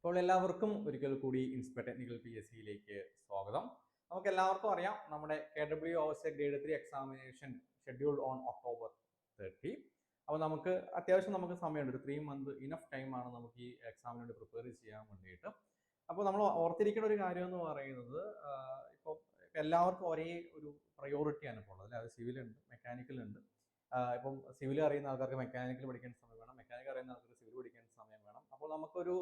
അപ്പോൾ എല്ലാവർക്കും ഒരിക്കൽ കൂടി ഇൻസ്പെക്ടർ ടെക്നിക്കൽ PSCയിലേക്ക് സ്വാഗതം. നമുക്ക് എല്ലാവർക്കും അറിയാം നമ്മുടെ KWOS grade 3 examination scheduled on October 30. അപ്പോൾ അത്യാവശ്യം നമുക്ക് സമയമുണ്ട്. ഒരു 3 month ഇനഫ് ടൈമാണ് നമുക്ക് ഈ എക്സാമിന് വേണ്ടി പ്രിപ്പയർ ചെയ്യാൻ വേണ്ടിയിട്ട്. അപ്പോൾ നമ്മൾ ഓർത്തിരിക്കേണ്ട ഒരു കാര്യം എന്ന് പറയുന്നത് ഇപ്പോൾ എല്ലാവർക്കും ഒരേ ഒരു പ്രയോറിറ്റിയാണ് ഇപ്പോൾ ഉള്ളത്. അതായത് സിവിൽ ഉണ്ട്, മെക്കാനിക്കൽ ഉണ്ട്. ഇപ്പം സിവിൽ അറിയുന്ന ആൾക്കാർക്ക് മെക്കാനിക്കൽ പഠിക്കേണ്ട സമയം വേണം, മെക്കാനിക്കൽ അറിയുന്ന ആൾക്കാർക്ക് സിവിൽ പഠിക്കേണ്ട സമയം വേണം. അപ്പോൾ നമുക്കൊരു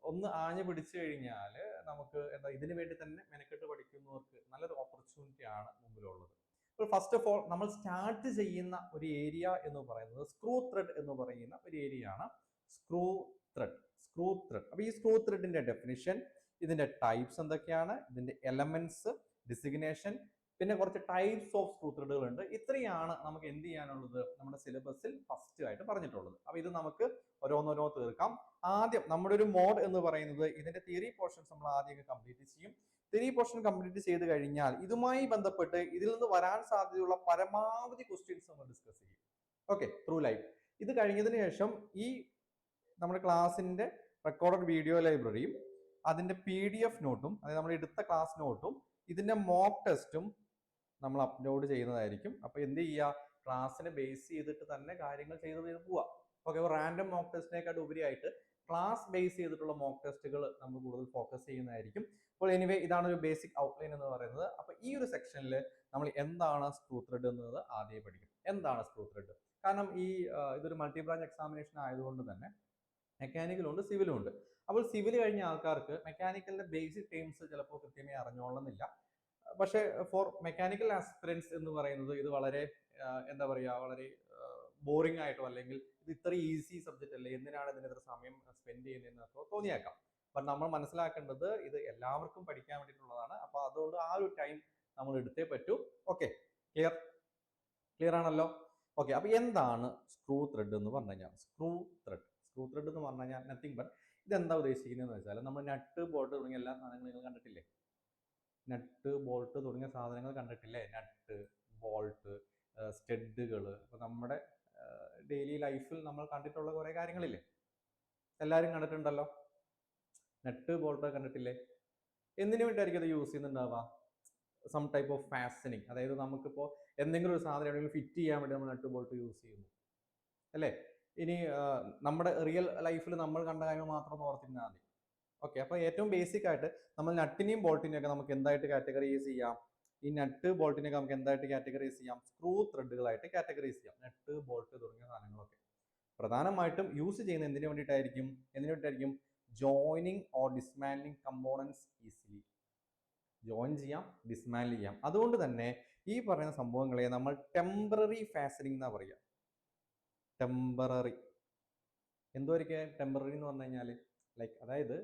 ഒന്ന് ആഞ്ഞു പിടിച്ചു കഴിഞ്ഞാൽ നമുക്ക് ഇതിനു വേണ്ടി തന്നെ മെനക്കെട്ട് പഠിക്കുന്നവർക്ക് നല്ലൊരു ഓപ്പർച്യൂണിറ്റി ആണ് മുമ്പിലുള്ളത്. ഇപ്പോൾ ഫസ്റ്റ് ഓഫ് ഓൾ നമ്മൾ സ്റ്റാർട്ട് ചെയ്യുന്ന ഒരു ഏരിയ എന്ന് പറയുന്നത് സ്ക്രൂ ത്രെഡ് എന്ന് പറയുന്ന ഒരു ഏരിയ ആണ്. Screw thread. അപ്പൊ ഈ സ്ക്രൂ ത്രെഡിന്റെ ഡെഫിനിഷൻ, ഇതിന്റെ ടൈപ്സ് എന്തൊക്കെയാണ്, ഇതിന്റെ എലമെന്റ്സ്, ഡിസിഗ്നേഷൻ, പിന്നെ കുറച്ച് ടൈപ്സ് ഓഫ് സ്ക്രൂ ത്രെഡുകൾ ഉണ്ട്. ഇത്രയാണ് നമുക്ക് എന്ത് ചെയ്യാനുള്ളത് നമ്മുടെ സിലബസിൽ ഫസ്റ്റ് ആയിട്ട് പറഞ്ഞിട്ടുള്ളത്. അപ്പൊ ഇത് നമുക്ക് ഓരോന്നോരോ തീർക്കാം. ആദ്യം നമ്മുടെ ഒരു മോഡ് എന്ന് പറയുന്നത് ഇതിന്റെ തിയറി പോർഷൻസ് നമ്മൾ ആദ്യം കംപ്ലീറ്റ് ചെയ്യും. തിയറി പോർഷൻ കംപ്ലീറ്റ് ചെയ്ത് കഴിഞ്ഞാൽ ഇതുമായി ബന്ധപ്പെട്ട് ഇതിൽ നിന്ന് വരാൻ സാധ്യതയുള്ള പരമാവധി ക്വസ്റ്റ്യൻസ് നമ്മൾ ഡിസ്കസ് ചെയ്യും. Okay, through life. ഇത് കഴിഞ്ഞതിന് ശേഷം ഈ നമ്മുടെ ക്ലാസിന്റെ റെക്കോർഡഡ് വീഡിയോ ലൈബ്രറിയും അതിന്റെ PDF നോട്ടും, അതായത് നമ്മൾ എടുത്ത ക്ലാസ് നോട്ടും ഇതിന്റെ മോക്ക് ടെസ്റ്റും നമ്മൾ അപ്ലോഡ് ചെയ്യുന്നതായിരിക്കും. അപ്പൊ എന്ത് ചെയ്യുക, ക്ലാസ്സിനെ ബേസ് ചെയ്തിട്ട് തന്നെ കാര്യങ്ങൾ ചെയ്ത് പോവുക. ഓക്കെ, റാൻഡം മോക്ക് ടെസ്റ്റിനേക്കാൾ ഉപരിയായിട്ട് ക്ലാസ് ബേസ് ചെയ്തിട്ടുള്ള മോക്ക് ടെസ്റ്റുകൾ നമ്മൾ കൂടുതൽ ഫോക്കസ് ചെയ്യുന്നതായിരിക്കും. അപ്പോൾ എനിവേ ഇതാണ് ഒരു ബേസിക് ഔട്ട്ലൈൻ എന്ന് പറയുന്നത്. അപ്പൊ ഈ ഒരു സെക്ഷനിൽ നമ്മൾ എന്താണ് സ്ക്രൂ ത്രെഡ് എന്നത് ആദ്യം പഠിക്കും. എന്താണ് സ്ക്രൂ ത്രെഡ്? കാരണം ഇതൊരു മൾട്ടി ബ്രാഞ്ച് എക്സാമിനേഷൻ ആയതുകൊണ്ട് തന്നെ മെക്കാനിക്കലും ഉണ്ട്, സിവിലും ഉണ്ട്. അപ്പോൾ സിവിൽ കഴിഞ്ഞ ആൾക്കാർക്ക് മെക്കാനിക്കലിന്റെ ബേസിക് ടേംസ് ചിലപ്പോൾ കൃത്യമായി അറിഞ്ഞോളണമെന്നില്ല. പക്ഷേ ഫോർ മെക്കാനിക്കൽ ആസ്പിറൻസ് എന്ന് പറയുന്നത് ഇത് വളരെ എന്താ പറയുക, വളരെ ബോറിംഗ് ആയിട്ടോ അല്ലെങ്കിൽ ഇത് ഇത്ര ഈസി സബ്ജക്റ്റ് അല്ലേ, എന്തിനാണ് ഇതിന് ഇത്ര സമയം സ്പെൻഡ് ചെയ്യുന്നതെന്നൊക്കെ തോന്നിയേക്കാം. ബട്ട് നമ്മൾ മനസ്സിലാക്കേണ്ടത് ഇത് എല്ലാവർക്കും പഠിക്കാൻ വേണ്ടിയിട്ടുള്ളതാണ്. അപ്പൊ അതുകൊണ്ട് ആ ഒരു ടൈം നമ്മൾ എടുത്തേ പറ്റൂ. ഓക്കെ, ക്ലിയർ ആണല്ലോ? ഓക്കെ, അപ്പൊ എന്താണ് സ്ക്രൂ ത്രെഡ് എന്ന് പറഞ്ഞു കഴിഞ്ഞാൽ? സ്ക്രൂ ത്രെഡ് എന്ന് പറഞ്ഞു കഴിഞ്ഞാൽ നത്തിങ് ബട്ട് ഇതെന്താ ഉദ്ദേശിക്കുന്നതെന്ന് വെച്ചാൽ നമ്മൾ നട്ട് ബോൾട്ട് തുടങ്ങിയ എല്ലാ സാധനങ്ങളും നിങ്ങൾ കണ്ടിട്ടില്ലേ? നട്ട് ബോൾട്ട് തുടങ്ങിയ സാധനങ്ങൾ കണ്ടിട്ടില്ലേ? നട്ട് ബോൾട്ട് സ്റ്റെഡുകൾ. അപ്പൊ നമ്മുടെ ഡെയിലി ലൈഫിൽ നമ്മൾ കണ്ടിട്ടുള്ള കുറെ കാര്യങ്ങളില്ലേ? എല്ലാവരും കണ്ടിട്ടുണ്ടല്ലോ. നട്ട് ബോൾട്ട് കണ്ടിട്ടില്ലേ? എന്തിനു വേണ്ടിയായിരിക്കും അത് യൂസ് ചെയ്യുന്നുണ്ടാവുക? Some type of fastening. അതായത് നമുക്കിപ്പോൾ എന്തെങ്കിലും ഒരു സാധനം എവിടെയെങ്കിലും ഫിറ്റ് ചെയ്യാൻ വേണ്ടി നമ്മൾ നട്ട് ബോൾട്ട് യൂസ് ചെയ്യുന്നു അല്ലേ? ഇനി നമ്മുടെ റിയൽ ലൈഫിൽ നമ്മൾ കണ്ട കാര്യങ്ങൾ മാത്രം ഓർത്തിരുന്നാൽ മതി. ഓക്കെ, അപ്പൊ ഏറ്റവും ബേസിക് ആയിട്ട് നമ്മൾ നട്ടിനെയും ബോൾട്ടിനെയും ഒക്കെ നമുക്ക് എന്തായിട്ട് കാറ്റഗറൈസ് ചെയ്യാം? ഈ നട്ട് ബോൾട്ടിനെയൊക്കെ നമുക്ക് എന്തായിട്ട് കാറ്റഗറൈസ് ചെയ്യാം? സ്ക്രൂ ത്രെഡുകളായിട്ട് കാറ്റഗറൈസ് ചെയ്യാം. നട്ട് ബോൾട്ട് തുടങ്ങിയ സാധനങ്ങളൊക്കെ പ്രധാനമായിട്ടും യൂസ് ചെയ്യുന്ന എന്തിനു വേണ്ടിയിട്ടായിരിക്കും? Joining or dismantling components easily. Join ചെയ്യാം, ഡിസ്മാൻഡിൽ ചെയ്യാം. അതുകൊണ്ട് തന്നെ ഈ പറയുന്ന സംഭവങ്ങളെ നമ്മൾ ടെമ്പററി ഫാസ്റ്റനിങ് എന്നാ പറയുക. ടെമ്പററി എന്തുവരെയൊക്കെ ടെമ്പററി എന്ന് പറഞ്ഞു കഴിഞ്ഞാൽ ലൈക്ക് അതായത്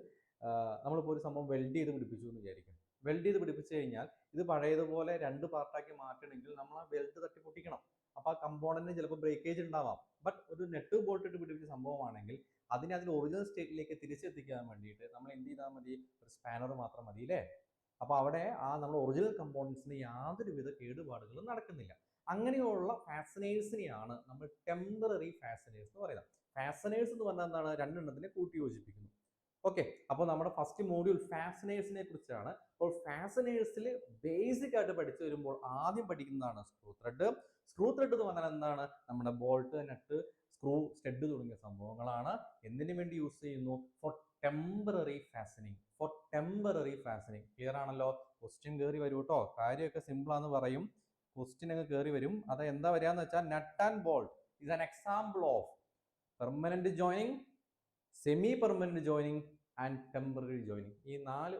നമ്മളിപ്പോൾ ഒരു സംഭവം വെൽഡ് ചെയ്ത് പിടിപ്പിച്ചു എന്ന് വിചാരിക്കും. വെൽഡ് ചെയ്ത് പിടിപ്പിച്ചു കഴിഞ്ഞാൽ ഇത് പഴയതുപോലെ 2 പാർട്ടാക്കി മാറ്റണമെങ്കിൽ നമ്മൾ ആ വെൽഡ് തട്ടി പൊട്ടിക്കണം. അപ്പൊ ആ കമ്പോണന്റിന് ചിലപ്പോൾ ബ്രേക്കേജ് ഉണ്ടാവാം. ബട്ട് ഒരു നെറ്റ് ബോൾട്ട് ഇട്ട് പിടിപ്പിച്ച സംഭവമാണെങ്കിൽ അതിനെ അതിൽ ഒറിജിനൽ സ്റ്റേറ്റിലേക്ക് തിരിച്ചെത്തിക്കാൻ വേണ്ടിയിട്ട് നമ്മൾ എന്ത് ചെയ്താൽ മതി? ഒരു സ്പാനർ മാത്രം മതി അല്ലേ? അപ്പൊ അവിടെ നമ്മൾ ഒറിജിനൽ കമ്പോണൻസിന് യാതൊരുവിധ കേടുപാടുകളും നടക്കുന്നില്ല. അങ്ങനെയുള്ള ഫാസ്റ്റനേഴ്സിനെയാണ് നമ്മൾ ടെമ്പററി ഫാസ്റ്റനേഴ്സ് എന്ന് പറയുന്നത്. ഫാസ്റ്റനേഴ്സ് എന്ന് പറഞ്ഞാൽ എന്താണ്? രണ്ടെണ്ണത്തിനെ കൂട്ടി യോജിപ്പിക്കുന്നു. ഓക്കെ, അപ്പോൾ നമ്മുടെ ഫസ്റ്റ് മോഡ്യൂൾ ഫാസ്റ്റനേഴ്സിനെ കുറിച്ചാണ്. അപ്പോൾ ഫാസ്റ്റനേഴ്സിൽ ബേസിക് ആയിട്ട് പഠിച്ചു വരുമ്പോൾ ആദ്യം പഠിക്കുന്നതാണ് സ്ക്രൂ ത്രെഡ് എന്ന് പറഞ്ഞാൽ എന്താണ്? നമ്മുടെ ബോൾട്ട്, നട്ട്, സ്ക്രൂ, സ്റ്റഡ് തുടങ്ങിയ സംഭവങ്ങളാണ്. എന്തിനു വേണ്ടി യൂസ് ചെയ്യുന്നു? For temporary fastening. ക്ലിയർ ആണല്ലോ? ക്വസ്റ്റ്യൻ കയറി വരും കേട്ടോ. കാര്യമൊക്കെ സിമ്പിൾ ആണെന്ന് പറയും, ക്വസ്റ്റ്യൻ അങ്ങ് കയറി വരും. അത് എന്താ വരികയെന്ന് വെച്ചാൽ നട്ട് and bolt is an example of permanent joining, semi permanent joining and temporary joining. ഈ 3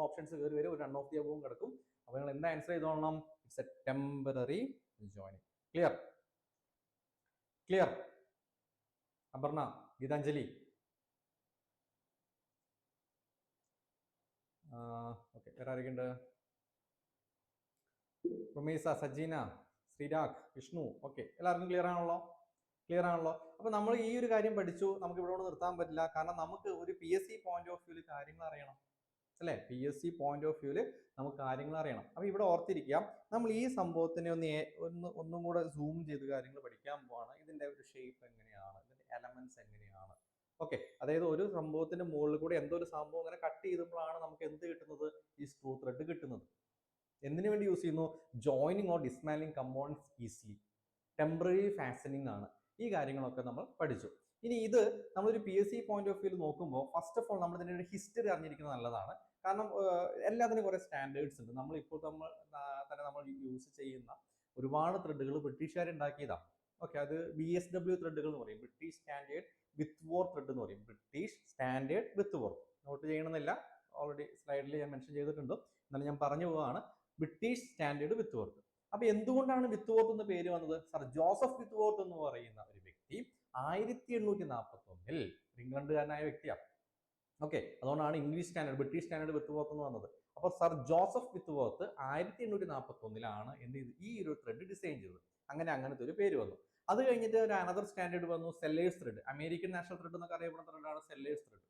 ഓപ്ഷൻസ് കയറി വരും. ഒരു റൺ ഓഫ് ദി അബോവും കിടക്കും. അപ്പൊ നിങ്ങൾ എന്താ ആൻസർ ചെയ്തോളണം? It's a temporary joining. Clear? Aparna, Geethanjali, okay, വേറെ ആരൊക്കെയുണ്ട്? റുമീസ, സജീന, ശ്രീരാഗ്, വിഷ്ണു. ഓക്കെ, എല്ലാവർക്കും ക്ലിയർ ആണല്ലോ? അപ്പൊ നമ്മൾ ഈ ഒരു കാര്യം പഠിച്ചു. നമുക്ക് ഇവിടെ നിർത്താൻ പറ്റില്ല. കാരണം നമുക്ക് ഒരു PSC പോയിന്റ് ഓഫ് വ്യൂല് കാര്യങ്ങൾ അറിയണം അല്ലെ? PSC പോയിന്റ് ഓഫ് വ്യൂല് നമുക്ക് കാര്യങ്ങൾ അറിയണം. അപ്പൊ ഇവിടെ ഓർത്തിരിക്കുക, നമ്മൾ ഈ സംഭവത്തിനെ ഒന്നും കൂടെ സൂം ചെയ്ത് കാര്യങ്ങൾ പഠിക്കാൻ പോവാണ്. ഇതിന്റെ ഒരു ഷേപ്പ് എങ്ങനെയാണ്, ഇതിന്റെ എലമെന്റ്സ് എങ്ങനെയാണ്, ഓക്കെ, അതായത് ഒരു സംഭവത്തിന്റെ മുകളിൽ കൂടെ എന്തോ ഒരു സംഭവം അങ്ങനെ കട്ട് ചെയ്തപ്പോഴാണ് നമുക്ക് എന്ത് കിട്ടുന്നത്, ഈ സ്ക്രൂ ത്രെഡ് കിട്ടുന്നത്. എന്തിനു വേണ്ടി യൂസ് ചെയ്യുന്നു, joining or dismantling components easily, temporary fastening ആണ്. ഈ കാര്യങ്ങളൊക്കെ നമ്മൾ പഠിച്ചു. ഇനി ഇത് നമ്മളൊരു PSC പോയിന്റ് ഓഫ് വ്യൂ നോക്കുമ്പോൾ ഫസ്റ്റ് ഓഫ് ഓൾ നമ്മൾ ഇതിന്റെ ഒരു ഹിസ്റ്ററി അറിഞ്ഞിരിക്കുന്നത് നല്ലതാണ്. കാരണം എല്ലാത്തിനും കുറെ സ്റ്റാൻഡേർഡ്സ് ഉണ്ട്. നമ്മളിപ്പോൾ നമ്മൾ യൂസ് ചെയ്യുന്ന ഒരുപാട് ത്രെഡുകൾ ബ്രിട്ടീഷുകാർ ഉണ്ടാക്കിയതാണ്. ഓക്കെ, അത് BSW ത്രെഡുകൾ എന്ന് പറയും, British standard Whitworth thread എന്ന് പറയും. British standard Whitworth, note ചെയ്യണമെന്നില്ല, ഓൾറെഡി സ്ലൈഡിൽ ഞാൻ മെൻഷൻ ചെയ്തിട്ടുണ്ട്, എന്നാലും ഞാൻ പറഞ്ഞു പോവാണ്. British standard Whitworth. അപ്പൊ എന്തുകൊണ്ടാണ് വിത്ത് വോർത്ത് എന്ന പേര് വന്നത്? സർ ജോസഫ് വിത്ത് വോർത്ത് എന്ന് പറയുന്ന ഒരു വ്യക്തി 1841 ഇംഗ്ലണ്ടുകാരനായ വ്യക്തിയാണ്. ഓക്കെ, അതുകൊണ്ടാണ് ഇംഗ്ലീഷ് സ്റ്റാൻഡേർഡ് ബ്രിട്ടീഷ് സ്റ്റാൻഡേർഡ് വിത്ത് വോർത്ത് എന്ന് വന്നത്. അപ്പോൾ സർ ജോസഫ് വിത്ത് വോർത്ത് 1841 ഈ ഒരു ത്രെഡ് ഡിസൈൻ ചെയ്തത്. അങ്ങനത്തെ ഒരു പേര് വന്നു. അത് കഴിഞ്ഞിട്ട് ഒരു അനദർ സ്റ്റാൻഡേർഡ് വന്നു, sellers thread. American national thread എന്നൊക്കെ അറിയപ്പെടുന്ന ത്രെഡാണ് സെല്ലേഴ്സ് ത്രെഡ്.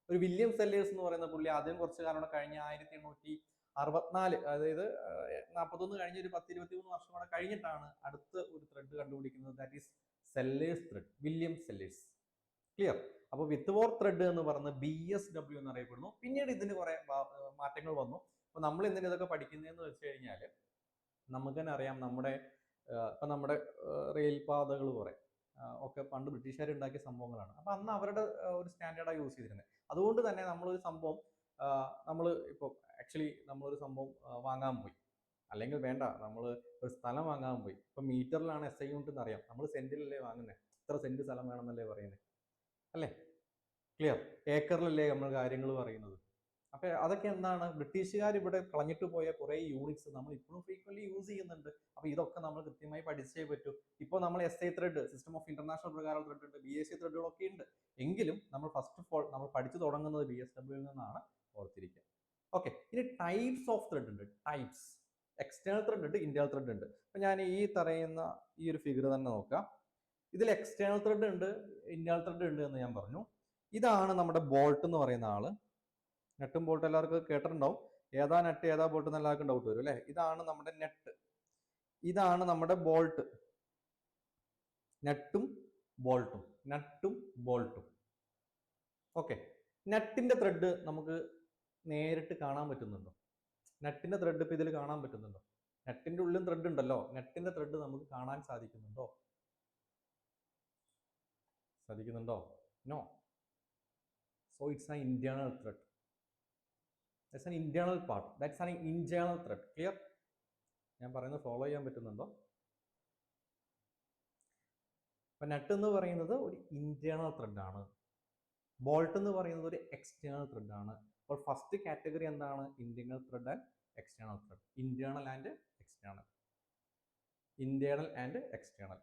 ഒരു വില്യം സെല്ലേഴ്സ് എന്ന് പറയുന്ന പുള്ളി ആദ്യം കുറച്ച് കാലം കഴിഞ്ഞ 1864, അതായത് 41 കഴിഞ്ഞ് ഒരു 10-23 വർഷം കൂടെ കഴിഞ്ഞിട്ടാണ് അടുത്ത ഒരു ത്രെഡ് കണ്ടുപിടിക്കുന്നത്. That is sellers thread, William sellers. Clear? അപ്പോൾ വിത്ത് വോർ ത്രെഡ് എന്ന് പറയുന്നത് BSW എന്നറിയപ്പെടുന്നു. പിന്നീട് ഇതിന് കുറെ മാറ്റങ്ങൾ വന്നു. അപ്പൊ നമ്മൾ എന്തിനാ ഇതൊക്കെ പഠിക്കുന്നതെന്ന് വെച്ച് കഴിഞ്ഞാൽ നമുക്ക് തന്നെ അറിയാം, നമ്മുടെ റെയിൽ പാതകൾ കുറെ ഒക്കെ പണ്ട് ബ്രിട്ടീഷുകാർ ഉണ്ടാക്കിയ സംഭവങ്ങളാണ്. അപ്പൊ അന്ന് അവരുടെ ഒരു സ്റ്റാൻഡേർഡാണ് യൂസ് ചെയ്തിരുന്നത്. അതുകൊണ്ട് തന്നെ നമ്മളൊരു സംഭവം ഇപ്പോൾ ആക്ച്വലി നമ്മളൊരു സംഭവം വാങ്ങാൻ പോയി, അല്ലെങ്കിൽ വേണ്ട, നമ്മൾ ഒരു സ്ഥലം വാങ്ങാൻ പോയി. ഇപ്പൊ മീറ്ററിലാണ് SI യൂണിറ്റ് എന്ന് അറിയാം, നമ്മൾ സെന്റിലല്ലേ വാങ്ങുന്നത്, ഇത്ര സെന്റ് സ്ഥലം വേണമെന്നല്ലേ പറയുന്നത്, അല്ലേ? ക്ലിയർ? ഏക്കറിലല്ലേ നമ്മൾ കാര്യങ്ങൾ പറയുന്നത്. അപ്പൊ അതൊക്കെ എന്താണ്, ബ്രിട്ടീഷുകാർ ഇവിടെ കളഞ്ഞിട്ട് പോയ കുറെ യൂണിറ്റ്സ് നമ്മൾ ഇപ്പോഴും ഫ്രീക്വന്റ്ലി യൂസ് ചെയ്യുന്നുണ്ട്. അപ്പൊ ഇതൊക്കെ നമ്മൾ കൃത്യമായി പഠിച്ചേ പറ്റൂ. ഇപ്പോൾ നമ്മൾ SI thread, system of international പ്രകാരം ത്രെഡ് ഉണ്ട്, BSc ത്രെഡുകളൊക്കെ ഉണ്ട്. എങ്കിലും നമ്മൾ ഫസ്റ്റ് ഓഫ് ഓൾ നമ്മൾ പഠിച്ചു തുടങ്ങുന്നത് BSW നിന്നാണ്, ഓർത്തിരിക്കുക. ഓക്കെ, ഇനി ടൈപ്സ് ഓഫ് ത്രെഡ് ഉണ്ട്. ടൈപ്സ്, എക്സ്റ്റേണൽ ത്രെഡ് ഉണ്ട്, ഇന്റേണൽ ത്രെഡ് ഉണ്ട്. അപ്പൊ ഞാൻ ഈ പറയുന്ന ഈ ഒരു ഫിഗർ തന്നെ നോക്കാം. ഇതിൽ എക്സ്റ്റേണൽ ത്രെഡ് ഉണ്ട്, ഇന്റേണൽ ത്രെഡ് ഉണ്ട് എന്ന് ഞാൻ പറഞ്ഞു. ഇതാണ് നമ്മുടെ ബോൾട്ട് എന്ന് പറയുന്ന ആള്. നെട്ടും ബോൾട്ട് എല്ലാവർക്കും കേട്ടിട്ടുണ്ടാവും. ഏതാ നെറ്റ് ഏതാ ബോൾട്ട് എന്ന് എല്ലാവർക്കും ഡൗട്ട് വരും അല്ലെ? ഇതാണ് നമ്മുടെ നെറ്റ്, ഇതാണ് നമ്മുടെ ബോൾട്ട്. നെട്ടും ബോൾട്ടും, നട്ടും ബോൾട്ടും. ഓക്കെ, നെറ്റിന്റെ ത്രെഡ് നമുക്ക് നേരിട്ട് കാണാൻ പറ്റുന്നുണ്ടോ? നെറ്റിന്റെ ത്രെഡ് ഇപ്പൊ ഇതിൽ കാണാൻ പറ്റുന്നുണ്ടോ? നെറ്റിന്റെ ഉള്ളിൽ ത്രെഡ് ഉണ്ടല്ലോ, നെറ്റിന്റെ ത്രെഡ് നമുക്ക് കാണാൻ സാധിക്കുന്നുണ്ടോ? No. So it's an internal thread. That's an internal part. That's an internal thread. Clear? ഞാൻ പറയുന്നത് ഫോളോ ചെയ്യാൻ പറ്റുന്നുണ്ടോ? അപ്പൊ നെറ്റ് എന്ന് പറയുന്നത് ഒരു ഇന്റേണൽ ത്രെഡ് ആണ്, ബോൾട്ട് എന്ന് പറയുന്നത് ഒരു എക്സ്റ്റേണൽ ത്രെഡ് ആണ്. അപ്പോൾ ഫസ്റ്റ് കാറ്റഗറി എന്താണ്? Internal thread and external thread. Internal and external, internal and external.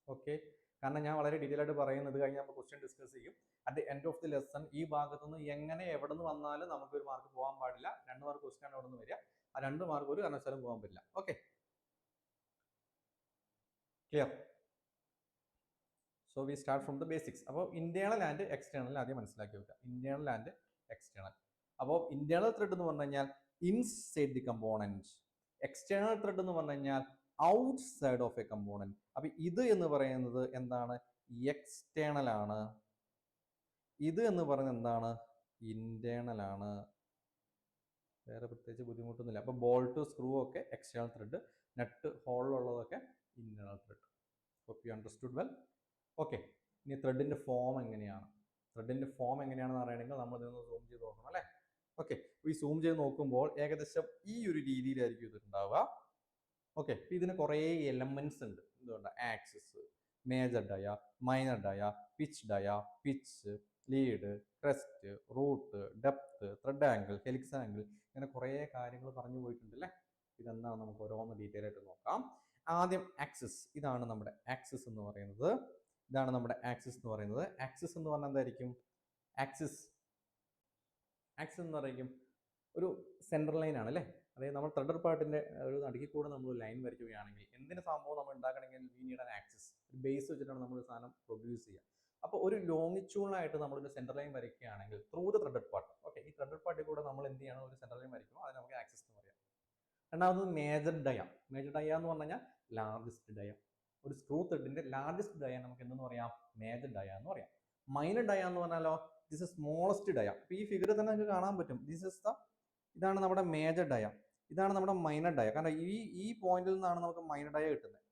Okay, കാരണം ഞാൻ വളരെ ഡീറ്റെയിൽ ആയിട്ട് പറയുന്നത് കഴിഞ്ഞ് നമ്മൾ ക്വസ്റ്റ്യൻ ഡിസ്കസ് ചെയ്യും. At the end of the lesson ഈ ഭാഗത്തു നിന്ന് എങ്ങനെ എവിടെ നിന്ന് വന്നാലും നമുക്ക് ഒരു മാർക്ക് പോകാൻ പാടില്ല. 2 മാർക്ക് ക്വസ്റ്റ്യൻ ആണ് അവിടെ നിന്ന് വരിക. ആ 2 മാർക്ക് ഒരു കാരണവശാലും പോകാൻ പറ്റില്ല. Okay, clear? So we start from the basics. അപ്പോൾ ഇന്റേണൽ ആൻഡ് എക്സ്റ്റേണൽ ആദ്യം മനസ്സിലാക്കി വെക്കുക. Internal and external. അപ്പോൾ ഇന്റേണൽ ത്രെഡ് എന്ന് പറഞ്ഞു കഴിഞ്ഞാൽ inside the component. External thread എന്ന് പറഞ്ഞു കഴിഞ്ഞാൽ ഔട്ട്സൈഡ് ഓഫ് എ കമ്പോണന്റ്. അപ്പൊ ഇത് എന്ന് പറയുന്നത് എന്താണ്? എക്സ്റ്റേണൽ ആണ്. ഇത് എന്ന് പറയുന്നത് എന്താണ്? ഇന്റേണൽ ആണ്. വേറെ പ്രത്യേകിച്ച് ബുദ്ധിമുട്ടൊന്നുമില്ല. അപ്പൊ ബോൾട്ട്, സ്ക്രൂ ഒക്കെ എക്സ്റ്റേണൽ ത്രെഡ്, നട്ട് ഹോളിലുള്ളതൊക്കെ internal thread. Hope you understood well. Okay, ഇനി ത്രെഡിന്റെ ഫോം എങ്ങനെയാണ്? ത്രെഡിന്റെ ഫോം എങ്ങനെയാണെന്ന് അറിയണമെങ്കിൽ നമ്മൾ ഇതൊന്ന് സൂം ചെയ്ത് നോക്കണം അല്ലേ? ഓക്കെ, ഈ സൂം ചെയ്ത് നോക്കുമ്പോൾ ഏകദേശം ഈ ഒരു രീതിയിലായിരിക്കും ഇത് ഉണ്ടാവുക. ഓക്കെ, ഇതിന് കുറേ എലമെന്റ്സ് ഉണ്ട്. എന്തുകൊണ്ട്? Axis, major dia, minor dia, pitch dia, pitch, lead, crest, root, depth, thread angle, helix angle, ഇങ്ങനെ കുറേ കാര്യങ്ങൾ പറഞ്ഞു പോയിട്ടുണ്ട് അല്ലേ? ഇതെന്താണ് നമുക്ക് ഓരോന്ന് ഡീറ്റെയിൽ ആയിട്ട് നോക്കാം. ആദ്യം ആക്സിസ്. ഇതാണ് നമ്മുടെ ആക്സിസ് എന്ന് പറയുന്നത്. ഇതാണ് നമ്മുടെ ആക്സിസ് എന്ന് പറയുന്നത്. ആക്സിസ് എന്ന് പറഞ്ഞാൽ എന്തായിരിക്കും? ആക്സിസ് എന്ന് പറയുമ്പോൾ ഒരു സെൻട്രൽ ലൈൻ ആണ് അല്ലേ? അതായത് നമ്മൾ ത്രെഡർ പാർട്ടിന്റെ ഒരു നടുക്കിൽ കൂടെ നമ്മൾ ലൈൻ വരയ്ക്കുകയാണെങ്കിൽ എന്തിനു സംഭവം നമ്മൾ ഉണ്ടാക്കണമെങ്കിൽ വി നീഡ് ആൻ ആക്സിസ്. ഒരു ബേസ് വെച്ചിട്ടാണ് നമ്മൾ ഒരു സാധനം പ്രൊഡ്യൂസ് ചെയ്യുക. അപ്പോൾ ഒരു ലോങ്ങിറ്റ്യൂഡിനായിട്ട് നമ്മളൊരു സെൻട്രൽ ലൈൻ വരയ്ക്കുകയാണെങ്കിൽ through the threaded part. Okay, ഈ ത്രെഡഡ് പാർട്ടിൽ കൂടെ നമ്മൾ എന്ത് ചെയ്യണം? ഒരു സെൻട്രൽ ലൈൻ വരയ്ക്കുമ്പോൾ അതിന് നമുക്ക് ആക്സിസ് എന്ന് പറയാം. രണ്ടാമത് മേജർ ഡയ. മേജർ ഡയ എന്ന് പറഞ്ഞു കഴിഞ്ഞാൽ ലാർജസ്റ്റ് ഡയ. ഒരു സ്ക്രൂ ത്രെഡിന്റെ ലാർജസ്റ്റ് ഡയ നമുക്ക് എന്തെന്ന് പറയാം? മേജർ ഡയ എന്ന് പറയാം. മൈനർ ഡയ എന്ന് പറഞ്ഞാലോ ദിസ് ഇസ് സ്മോളസ്റ്റ് ഡയ. അപ്പൊ ഈ ഫിഗർ തന്നെ നിങ്ങൾക്ക് കാണാൻ പറ്റും. ഇതാണ് നമ്മുടെ മേജർ ഡയ, ഇതാണ് നമ്മുടെ മൈനർ ഡയ. കാരണം ഈ പോയിന്റിൽ നിന്നാണ് നമുക്ക് മൈനർ ഡയ കിട്ടുന്നത്.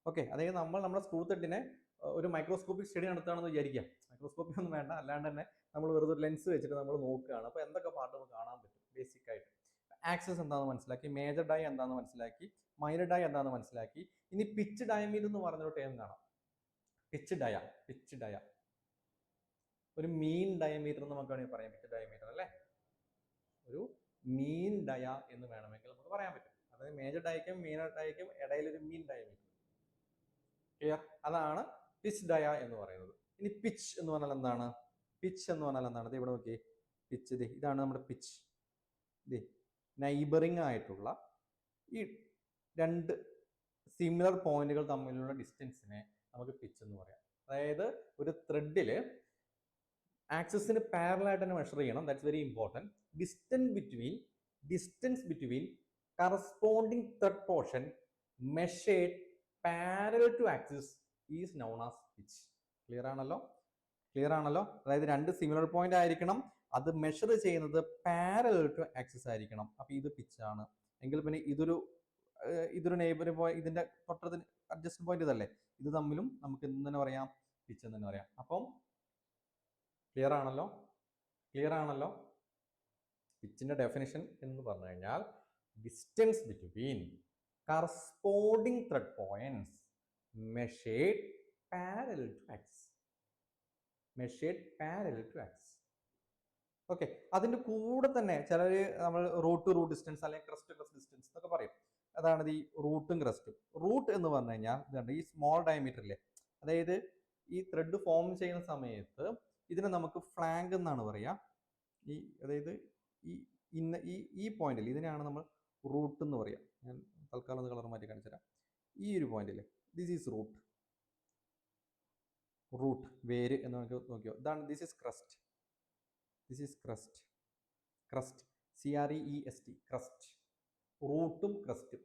ഓക്കെ, അതായത് നമ്മുടെ സ്ക്രൂ ത്രെഡിനെ ഒരു മൈക്രോസ്കോപ്പിക് സ്റ്റഡി നടത്തുകയാണെന്ന് വിചാരിക്കാം. മൈക്രോസ്കോപ്പിക് ഒന്നും വേണ്ട, അല്ലാണ്ട് തന്നെ നമ്മൾ വെറുതെ ഒരു ലെൻസ് വെച്ചിട്ട് നമ്മൾ നോക്കുകയാണ്. അപ്പോൾ എന്തൊക്കെ പാർട്ട് നമുക്ക് കാണാൻ പറ്റും ബേസിക് ആയിട്ട്. ആക്സിസ് എന്താണെന്ന് മനസ്സിലാക്കി, മേജർ ഡൈ എന്താണെന്ന് മനസ്സിലാക്കി, മൈനർ ഡൈ എന്താണെന്ന് മനസ്സിലാക്കി. ഇനി പിച്ച് ഡയമീറ്റർ എന്ന് പറഞ്ഞൊരു ടേം കാണാം. പിച്ച് ഡയ ഒരു മീൻ ഡയമീറ്റർ എന്ന് നമുക്ക് വേണമെങ്കിൽ പറയാം. പിച്ച് ഡയമീറ്റർ അല്ലേ, ഒരു മീൻ ഡയ എന്ന് വേണമെങ്കിൽ നമുക്ക് പറയാൻ പറ്റും. അതായത് മേജർ ഡയക്കും മൈനർ ഡയക്കും ഇടയിൽ ഒരു മീൻ ഡയമീറ്റർ. ക്ലിയർ? അതാണ് പിച്ച് ഡയ എന്ന് പറയുന്നത്. ഇനി പിച്ച് എന്ന് പറഞ്ഞാൽ എന്താണ്? പിച്ച് എന്ന് പറഞ്ഞാൽ എന്താണ്? ഇവിടെ നോക്കി, പിച്ച് ഇതാണ് നമ്മുടെ പിച്ച്. നൈബറിങ് ആയിട്ടുള്ള ഈ രണ്ട് സിമിലർ പോയിന്റുകൾ തമ്മിലുള്ള ഡിസ്റ്റൻസിനെ നമുക്ക് പിച്ച് എന്ന് പറയാം. അതായത് ഒരു ത്രെഡില് ആക്സിസിന് പാരലൽ ആയിട്ട് തന്നെ മെഷർ ചെയ്യണം. That's very important. Distance between corresponding thread portion measured parallel to axis is known as pitch. Clear ആണല്ലോ? അതായത് രണ്ട് സിമിലർ പോയിന്റ് ആയിരിക്കണം, അത് മെഷർ ചെയ്യുന്നത് പാരലൽ ടു ആക്സിസ് ആയിരിക്കണം. അപ്പൊ ഇത് പിച്ചാണ്. എങ്കിൽ പിന്നെ ഇതൊരു നെയ്ബർ പോയിന്റ്, ഇതിന്റെ തൊട്ടത്തിന് അഡ്ജസ്റ്റ് പോയിന്റ് ഇതല്ലേ, ഇത് തമ്മിലും നമുക്ക് എന്ത് തന്നെ പറയാം? പിച്ച് എന്ന് തന്നെ പറയാം. അപ്പം ക്ലിയർ ആണല്ലോ? പിച്ചിന്റെ ഡെഫിനിഷൻ എന്ന് പറഞ്ഞു കഴിഞ്ഞാൽ distance between corresponding thread points measured parallel to axis. Okay, അതിന്റെ കൂടെ തന്നെ ചിലർ നമ്മൾ റൂട്ട് ടു റൂട്ട് ഡിസ്റ്റൻസ് അല്ലെങ്കിൽ ക്രസ്റ്റ് ടു ക്രസ്റ്റ് ഡിസ്റ്റൻസ് എന്നൊക്കെ പറയും. അതാണ് ഈ റൂട്ടും ക്രസ്റ്റും. റൂട്ട് എന്ന് പറഞ്ഞു കഴിഞ്ഞാൽ ഇതുണ്ട്, ഈ സ്മോൾ ഡയമീറ്ററിലെ, അതായത് ഈ ത്രെഡ് ഫോം ചെയ്യുന്ന സമയത്ത് ഇതിനെ നമുക്ക് ഫ്ലാങ്ക് എന്നാണ് പറയാ. അതായത് ഈ പോയിന്റിൽ ഇതിനെയാണ് നമ്മൾ റൂട്ട് എന്ന് പറയാം. ഞാൻ തൽക്കാലം ഒന്ന് കളർ മാറ്റി കാണിച്ചു തരാം. ഈ ഒരു പോയിന്റില് ദിസ് ഈസ് റൂട്ട് വേര് എന്ന് നമുക്ക് നോക്കിയോ. ഇതാണ് this is crest. CREST crest. റൂട്ടും ക്രസ്റ്റും.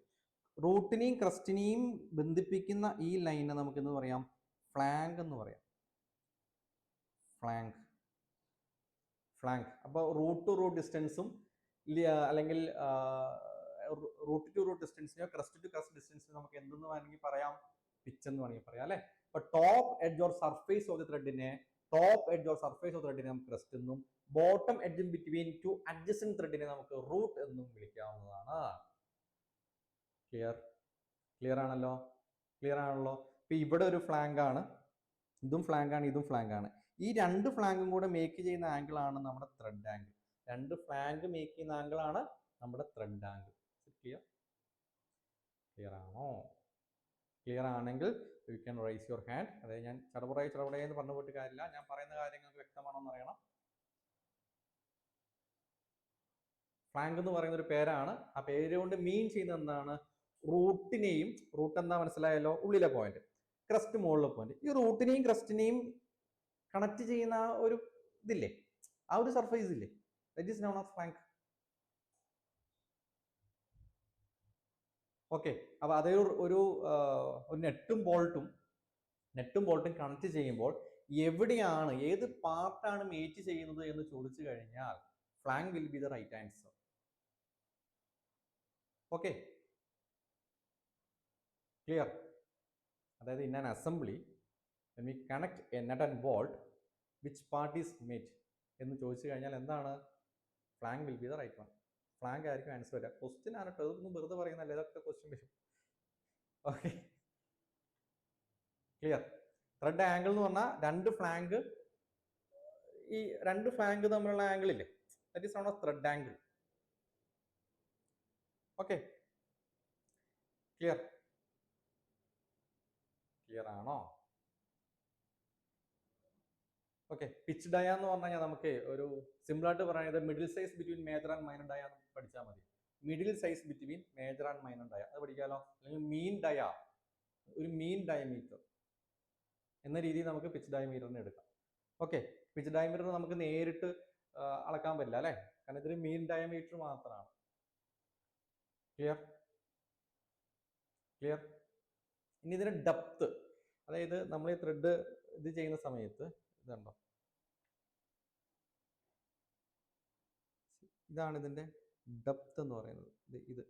റൂട്ടിനെയും ക്രസ്റ്റിനെയും ബന്ധിപ്പിക്കുന്ന ഈ ലൈനെ നമുക്ക് എന്ന് പറയാം? ഫ്ലാങ്ക് എന്ന് പറയാം. ഫ്ലാങ്ക്. അപ്പോൾ റൂട്ട് ടു റൂട്ട് ഡിസ്റ്റൻസും അല്ലെങ്കിൽ റൂട്ട് ടു റൂട്ട് ഡിസ്റ്റൻസിനെയോ ക്രസ്റ്റ് ടു ക്രസ്റ്റ് ഡിസ്റ്റൻസിനോ നമുക്ക് എന്തെന്ന് വേണമെങ്കിൽ പറയാം? പിച്ച് എന്ന് വേണമെങ്കിൽ പറയാം അല്ലെ. അപ്പൊ top edge or surface of the ത്രെഡിനെ നമുക്ക് ക്രസ്റ്റ് എന്നും, bottom edge between two adjacent ത്രെഡിനെ നമുക്ക് റൂട്ട് എന്നും വിളിക്കാവുന്നതാണ്. ക്ലിയർ ആണല്ലോ? ഇപ്പൊ ഇവിടെ ഒരു ഫ്ലാങ്ക് ആണ്, ഇതും ഫ്ലാങ്ക് ആണ്. ഈ രണ്ട് ഫ്ലാങ്കും കൂടെ മേക്ക് ചെയ്യുന്ന ആംഗിൾ ആണ് നമ്മുടെ ത്രെഡ് ആംഗിൾ. രണ്ട് ഫ്ലാങ്ക് മേക്ക് ചെയ്യുന്ന ആംഗിൾ ആണ് നമ്മുടെ ത്രെഡ് ആംഗിൾ. ക്ലിയർ ആണെങ്കിൽ you can raise your hand. അതായത് ഞാൻ ചടപടയെ എന്ന് പറഞ്ഞു പോയിട്ട് കാര്യമില്ല, ഞാൻ പറയുന്ന കാര്യങ്ങൾക്ക് വ്യക്തമാണോ എന്ന് അറിയണം. ഫ്ലാങ്ക് എന്ന് പറയുന്ന ഒരു പേരാണ്. ആ പേര് കൊണ്ട് മീൻ ചെയ്യുന്നത് എന്താണ്? റൂട്ടിനെയും, റൂട്ട് എന്താ മനസ്സിലായല്ലോ, ഉള്ളിലെ പോയിന്റ്, ക്രസ്റ്റ് മുകളിലെ പോയിന്റ്. ഈ റൂട്ടിനെയും ക്രസ്റ്റിനെയും കണക്ട് ചെയ്യുന്ന ആ ഒരു ഇതില്ലേ, ആ ഒരു സർഫേസ് ഇല്ലേ, that is known as flank. Okay, അപ്പൊ അതേ ഒരു നെട്ടും ബോൾട്ടും കണക്ട് ചെയ്യുമ്പോൾ എവിടെയാണ്, ഏത് പാർട്ടാണ് മേറ്റ് ചെയ്യുന്നത് എന്ന് ചോദിച്ചു കഴിഞ്ഞാൽ flank will be the right answer. Okay, clear? അതായത് in an assembly when we connect a nut and bolt, which part is mate എന്ന് ചോദിച്ചു കഴിഞ്ഞാൽ എന്താണ്? Flank will be the right one. Flank ആയിരിക്കും ആൻസർ വരിക. ക്വസ്റ്റ്യൻ ആണ് കേട്ടോ, ഇതൊന്നും വെറുതെ പറയുന്നല്ലേ, ഇതൊക്കെ ക്വസ്റ്റ്യൻ വരും. Okay, clear? ത്രെഡ് ആംഗിൾ എന്ന് പറഞ്ഞാൽ രണ്ട് ഫ്ലാങ്ക് തമ്മിലുള്ള ആംഗിൾ ഇല്ലേ, that is known as thread angle. Okay, clear ആണോ? ഓക്കെ, പിച്ച് ഡയ എന്ന് പറഞ്ഞു കഴിഞ്ഞാൽ നമുക്ക് ഒരു സിമ്പിൾ ആയിട്ട് പറയുന്നത് middle size between major and minor dia എന്ന് പഠിച്ചാൽ മതി. Middle size between major and minor dia അത് പഠിക്കാമല്ലോ. അല്ലെങ്കിൽ മീൻ ഡയ, ഒരു മീൻ ഡയമീറ്റർ എന്ന രീതിയിൽ നമുക്ക് പിച്ച് ഡയമീറ്ററിനെ എടുക്കാം. ഓക്കെ, പിച്ച് ഡയമീറ്റർ നമുക്ക് നേരിട്ട് അളക്കാൻ പറ്റില്ല അല്ലെ, കാരണം ഇതൊരു മീൻ ഡയമീറ്റർ മാത്രമാണ്. ക്ലിയർ? ഇനി ഇതിന്റെ ഡെപ്ത്, അതായത് നമ്മൾ ഈ ത്രെഡ് ഇത് ചെയ്യുന്ന സമയത്ത് ഇതുണ്ടോ, ഇതാണ് ഇതിൻ്റെ ഡെപ്ത് എന്ന് പറയുന്നത്. ഇത്